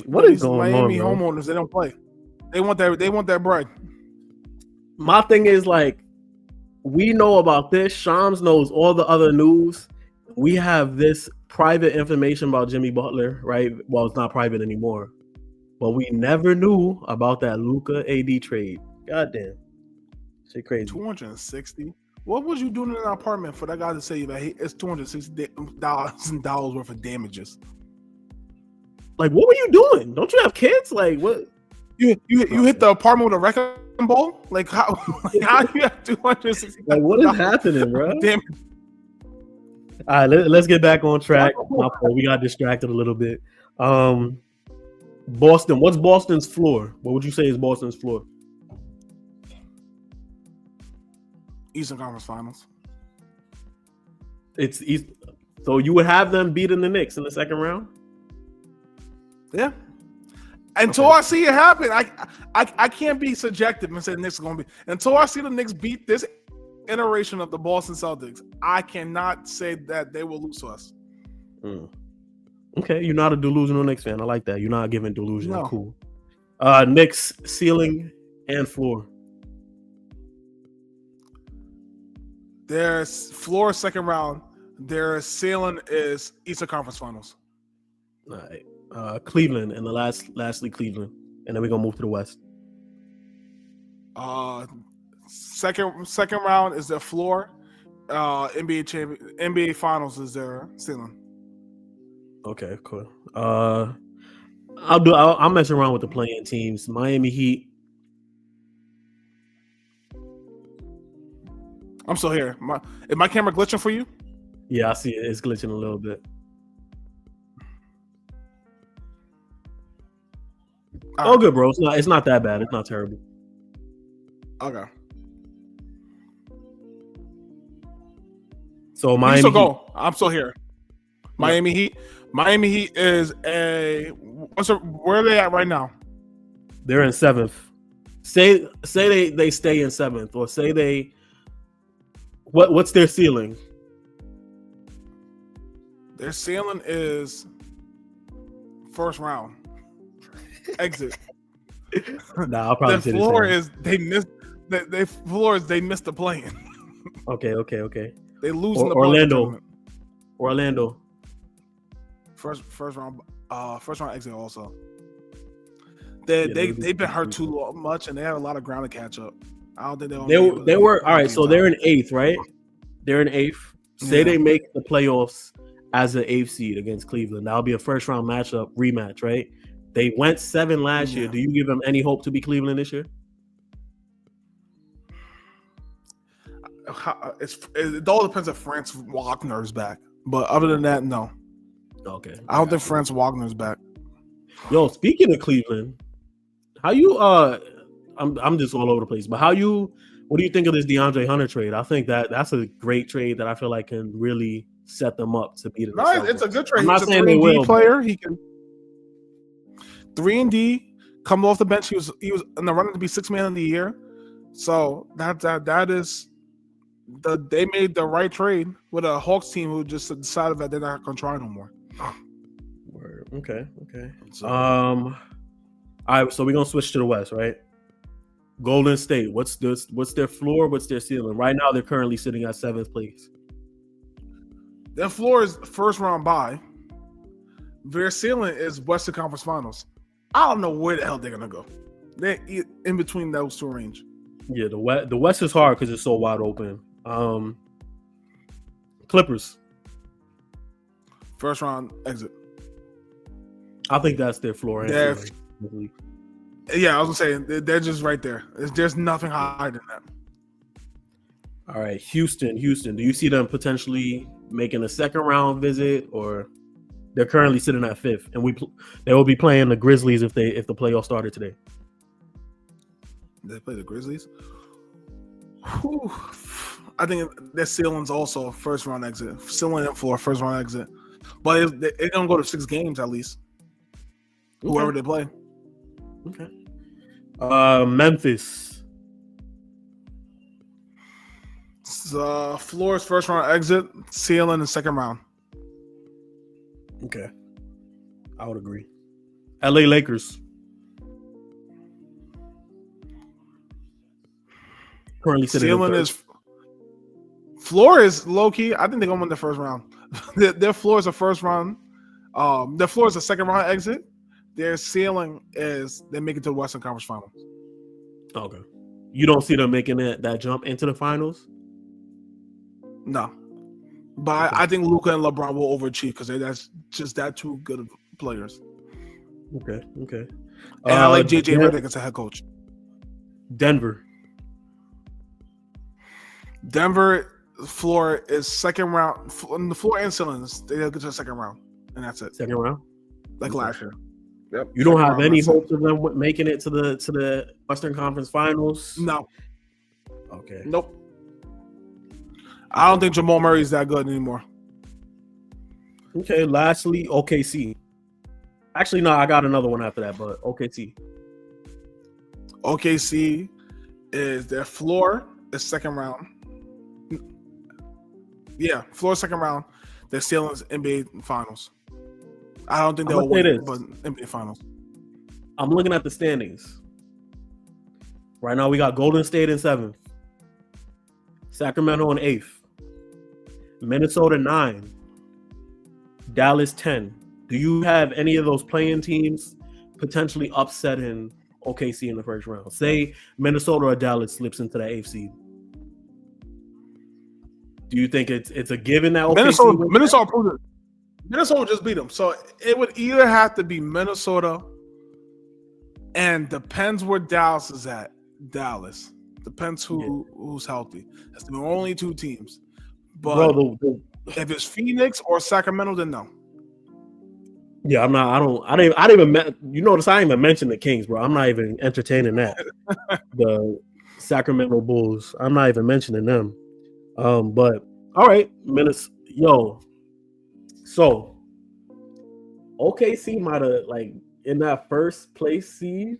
What is going on, Miami homeowners, they don't play. They want that bread. My thing is, like, we know about this. Shams knows all the other news. We have this private information about Jimmy Butler, right? Well, it's not private anymore. But we never knew about that Luka AD trade. Goddamn. Shit crazy. 260? What was you doing in an apartment for that guy to say that it's $260 worth of damages? Like, what were you doing? Don't you have kids? Like, what? You hit the apartment with a wrecking ball? Like, how you have 260? Like, what is happening, bro? Damn. All right, let's get back on track. We got distracted a little bit. Boston. What's Boston's floor? What would you say is Boston's floor? Eastern Conference Finals. It's East. So you would have them beating the Knicks in the second round? Yeah. Until I see it happen, I can't be subjective and say the Knicks are going to be. Until I see the Knicks beat this iteration of the Boston Celtics, I cannot say that they will lose to us. Okay, you're not a delusional Knicks fan. I like that. You're not giving delusion. No. Cool. Knicks ceiling and floor. Their floor second round. Their ceiling is Eastern Conference Finals. All right. Cleveland and lastly Cleveland, and then we're gonna move to the West. Second round is their floor. NBA Finals is their ceiling. Okay, cool. I'll mess around with the playing teams. Miami Heat. I'm still here. Is my camera glitching for you? Yeah, I see it. It's glitching a little bit. Oh, good, bro. It's not that bad. It's not terrible. Okay. So Miami. You still go. I'm still here. Miami Heat. Miami Heat is where are they at right now? They're in 7th. Say they stay in 7th, or say they. What's their ceiling? Their ceiling is first round exit. Nah, I'll probably the say floor the is they missed. The floor is they missed the play-in. Okay. They lose in the Orlando. First round exit also. They've been hurt too much, and they have a lot of ground to catch up. I don't think they were all right. So they're in 8th, right? They're in 8th. Say they make the playoffs as an 8th seed against Cleveland. That'll be a first round rematch, right? They went 7 last year. Do you give them any hope to be Cleveland this year? It all depends if Franz Wagner's back, but other than that, no. Okay. I don't think Franz Wagner's back. Yo, speaking of Cleveland, how you I'm just all over the place, but what do you think of this DeAndre Hunter trade? I think that's a great trade that I feel like can really set them up to beat it. No, it's a good trade. I'm not saying they will, player. He can 3-and-D, coming off the bench. He was in the running to be 6th man of the year. So that is they made the right trade with a Hawks team who just decided that they're not going to try no more. Okay. All right, so we're gonna switch to the West, right? Golden State. What's their floor? What's their ceiling? Right now, they're currently sitting at 7th place. Their floor is first round bye. Their ceiling is Western Conference Finals. I don't know where the hell they're gonna go. They're in between those two range. Yeah, the West is hard because it's so wide open. Clippers. First round exit. I think that's their floor. Yeah, I was gonna say they're just right there. There's nothing higher than that. All right, Houston. Do you see them potentially making a second round visit, or they're currently sitting at 5th, and they will be playing the Grizzlies if the playoffs started today? They play the Grizzlies. Whew. I think their ceiling's also first round exit. Ceiling and floor first round exit, but they don't go to 6 games at least. Okay. Whoever they play. Okay. Memphis. Floor is first round exit. Ceiling and second round. Okay. I would agree. LA Lakers. Currently sitting ceiling is floor is low key. I think they're gonna win the first round. Their floor is a first round. Their floor is a second round exit. Their ceiling is they make it to the Western Conference Finals. Okay. You don't see them making that jump into the finals? No. But I think Luka and LeBron will overachieve because that's just that two good of players. Okay. And I like JJ Redick as a head coach. Denver floor is second round. The floor and ceilings, they get to the second round, and that's it. Second round, like last year. Yep. You don't have any hopes of them making it to the Western Conference Finals? No. Okay. Nope. I don't think Jamal Murray is that good anymore. Okay. Lastly, OKC. Actually, no, I got another one after that, but OKC. OKC is their floor is second round. Yeah, floor second round. Their ceiling is NBA Finals. I don't think they'll win, but NBA Finals. I'm looking at the standings. Right now, we got Golden State in 7th, Sacramento in 8th, Minnesota 9, Dallas 10. Do you have any of those playing teams potentially upsetting OKC in the first round? Say Minnesota or Dallas slips into that 8th seed. Do you think it's a given that OKC Minnesota just beat them, so it would either have to be Minnesota, and depends where Dallas is at. Dallas depends who's healthy. That's the only two teams. But if it's Phoenix or Sacramento, then no. Yeah, I'm not. I didn't even. You notice I didn't even mention the Kings, bro. I'm not even entertaining that. The Sacramento Bulls. I'm not even mentioning them. But all right, minutes. Yo, So OKC might have like in that first place seed.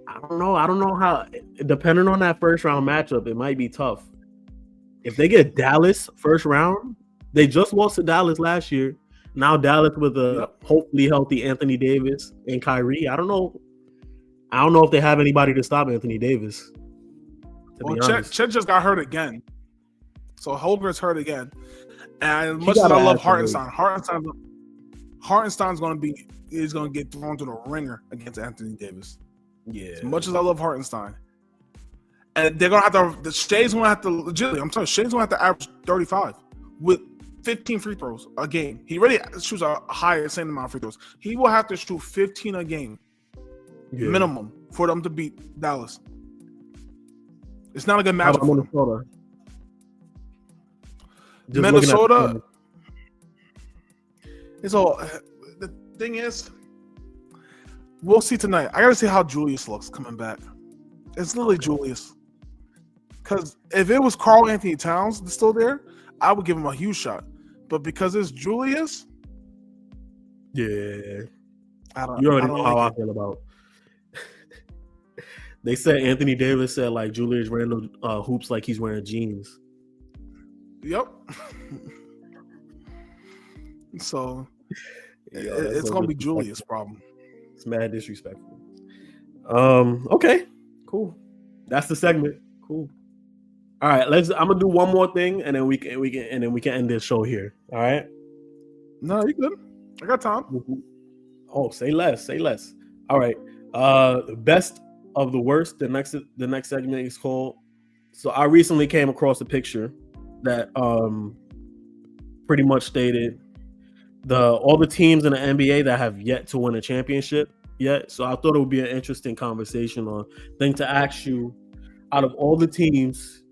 I don't know how. Depending on that first round matchup, it might be tough. If they get Dallas first round, they just lost to Dallas last year. Now Dallas with a hopefully healthy Anthony Davis and Kyrie. I don't know if they have anybody to stop Anthony Davis. Chet just got hurt again. So Holmgren's hurt again. And as much as I love Hartenstein, Hartenstein's going to get thrown to the ringer against Anthony Davis. Yeah. As much as I love Hartenstein. And they're going to have to, Shay's going to have to, legitimately, I'm telling you, Shay's going to have to average 35 with 15 free throws a game. He really shoots a higher, same amount of free throws. He will have to shoot 15 a game minimum for them to beat Dallas. It's not a good matchup. Minnesota. It's all. The thing is, we'll see tonight. I got to see how Julius looks coming back. It's literally Julius. Because if it was Karl Anthony Towns still there, I would give him a huge shot. But because it's Julius, you already know how I feel about. They said Anthony Davis said like Julius Randle hoops like he's wearing jeans. Yep. So it's gonna be Julius' problem. It's mad disrespectful. Okay, cool. That's the segment. Cool. All right, I'm gonna do one more thing, and then we can end this show here. All right. No, you good. I got time. Oh, say less. All right. Best of the worst. The next segment is called. So I recently came across a picture that pretty much stated all the teams in the NBA that have yet to win a championship yet. So I thought it would be an interesting conversation or thing to ask you. Out of all the teams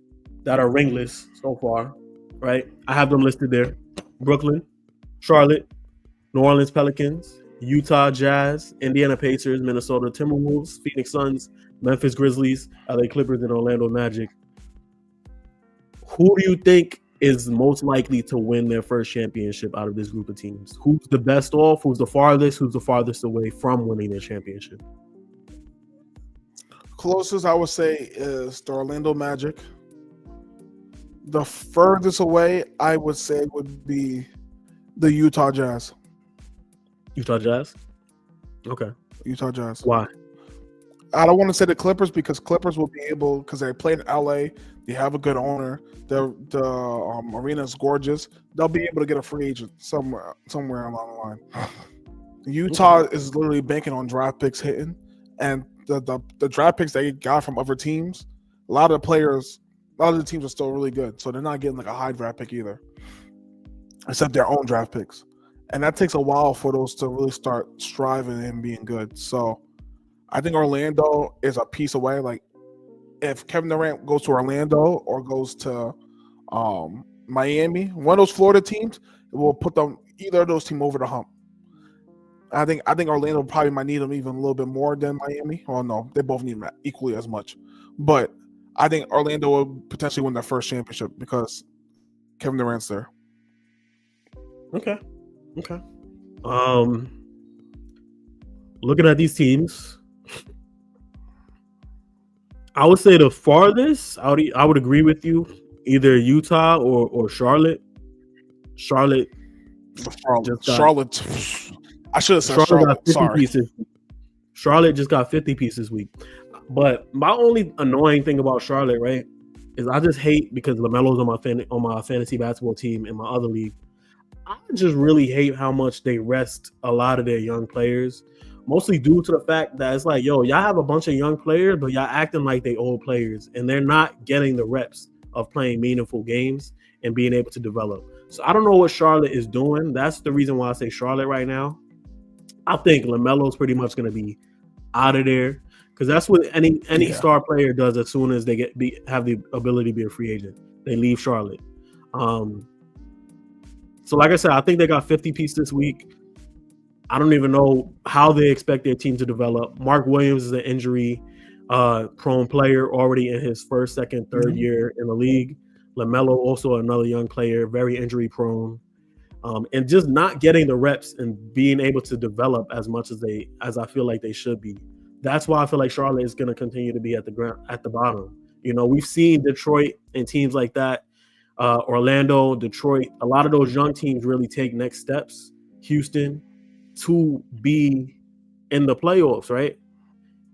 that are ringless so far, right? I have them listed there: Brooklyn, Charlotte, New Orleans Pelicans, Utah Jazz, Indiana Pacers, Minnesota Timberwolves, Phoenix Suns, Memphis Grizzlies, LA Clippers, and Orlando Magic. Who do you think is most likely to win their first championship out of this group of teams? Who's the best off? Who's the farthest? Who's the farthest away from winning their championship? Closest I would say is the Orlando Magic. The furthest away I would say would be the Utah Jazz. Utah Jazz? Okay. Utah Jazz. Why? I don't want to say the Clippers because Clippers will be able, because they played in LA, they have a good owner, the arena is gorgeous. They'll be able to get a free agent somewhere along the line. Utah is literally banking on draft picks hitting, and the draft picks they got from other teams, a lot of the teams are still really good, so they're not getting like a high draft pick either, except their own draft picks, and that takes a while for those to really start striving and being good. So I think Orlando is a piece away. Like if Kevin Durant goes to Orlando or goes to Miami, one of those Florida teams, it will put them either of those teams over the hump. I think Orlando probably might need them even a little bit more than Miami. Well, no, they both need them equally as much. But I think Orlando will potentially win their first championship because Kevin Durant's there. Okay. Looking at these teams, I would say the farthest, I would agree with you, either Utah or Charlotte. Charlotte. I should have said Charlotte. Sorry. Pieces. Charlotte just got 50 pieces this week. But my only annoying thing about Charlotte, right, is I just hate because LaMelo's on my fantasy basketball team in my other league. I just really hate how much they rest a lot of their young players, mostly due to the fact that it's like, yo, y'all have a bunch of young players, but y'all acting like they old players, and they're not getting the reps of playing meaningful games and being able to develop. So I don't know what Charlotte is doing. That's the reason why I say Charlotte right now. I think LaMelo's pretty much going to be out of there because that's what any star player does as soon as they have the ability to be a free agent. They leave Charlotte. So like I said, I think they got 50 pieces this week. I don't even know how they expect their team to develop. Mark Williams is an injury prone player already in his first, second, third year in the league. LaMelo also another young player, very injury prone. and just not getting the reps and being able to develop as much as I feel like they should be. That's why I feel like Charlotte is going to continue to be at the bottom. You know, we've seen Detroit and teams like that, Orlando, Detroit, a lot of those young teams really take next steps. Houston, to be in the playoffs, right?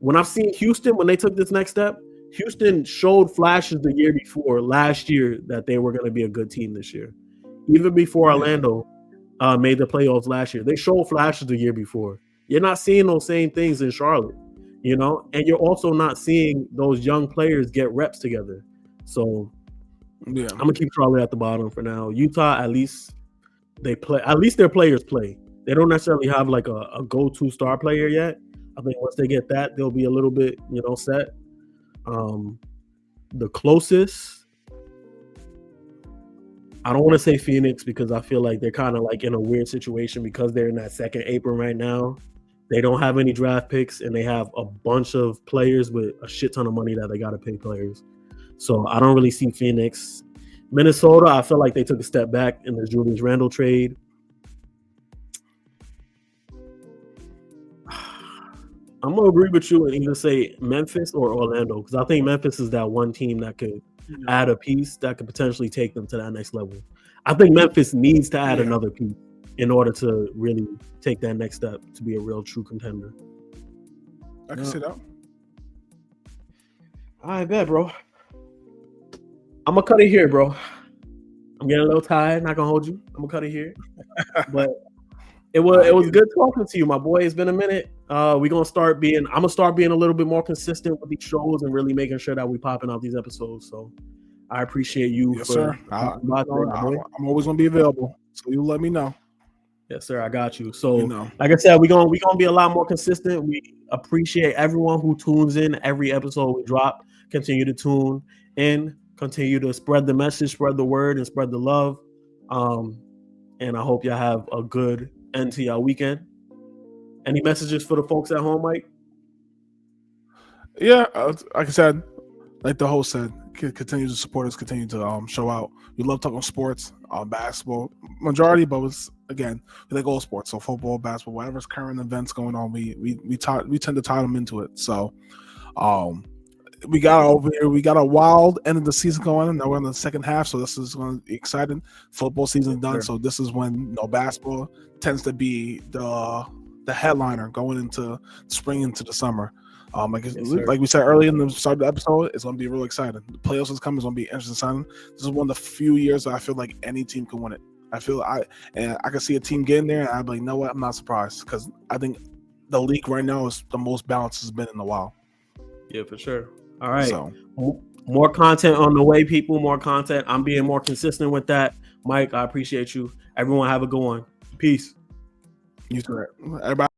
When I've seen Houston, when they took this next step, Houston showed flashes the year before, last year, that they were going to be a good team this year. Even before Orlando made the playoffs last year, they showed flashes the year before. You're not seeing those same things in Charlotte, you know, and you're also not seeing those young players get reps together. So yeah, I'm gonna keep Charlotte at the bottom for now. Utah, at least they play. At least their players play. They don't necessarily have like a go-to star player yet. I think once they get that, they'll be a little bit, you know, set. The closest, I don't want to say Phoenix because I feel like they're kind of like in a weird situation because they're in that second apron right now. They don't have any draft picks and they have a bunch of players with a shit ton of money that they got to pay players. So I don't really see Phoenix. Minnesota, I feel like they took a step back in the Julius Randle trade. I'm going to agree with you and either say Memphis or Orlando because I think Memphis is that one team that could add a piece that could potentially take them to that next level. I think Memphis needs to add another piece in order to really take that next step to be a real true contender. I can see that. I bet, bro. I'm going to cut it here, bro. I'm getting a little tired. Not going to hold you. I'm going to cut it here. But it was good talking to you, my boy. It's been a minute. I'm gonna start being a little bit more consistent with these shows and really making sure that we popping out these episodes. So I appreciate you. Yes, sir. I'm always gonna be available. So you let me know. Yes, sir. I got you. So like I said, we're gonna be a lot more consistent. We appreciate everyone who tunes in every episode we drop. Continue to tune in, continue to spread the message, spread the word, and spread the love. And I hope y'all have a good end to y'all weekend. Any messages for the folks at home, Mike? Yeah, like I said, like the host said, continue to support us, continue to show out. We love talking sports, basketball, majority, but we like all sports, so football, basketball, whatever's current events going on, we tend to tie them into it. So, we got a wild end of the season going on. Now we're in the second half, so this is going to be exciting. Football season done, so this is when basketball tends to be the headliner going into spring into the summer. Like we said earlier in the start of the episode, it's going to be really exciting. The playoffs is coming. It's going to be interesting. This is one of the few years that I feel like any team can win it. I can see a team getting there, and I'd be like, you know what? I'm not surprised because I think the league right now is the most balanced it's been in a while. Yeah, for sure. All right. So, more content on the way, people. More content. I'm being more consistent with that. Mike, I appreciate you. Everyone have a good one. Peace. You too. Everybody.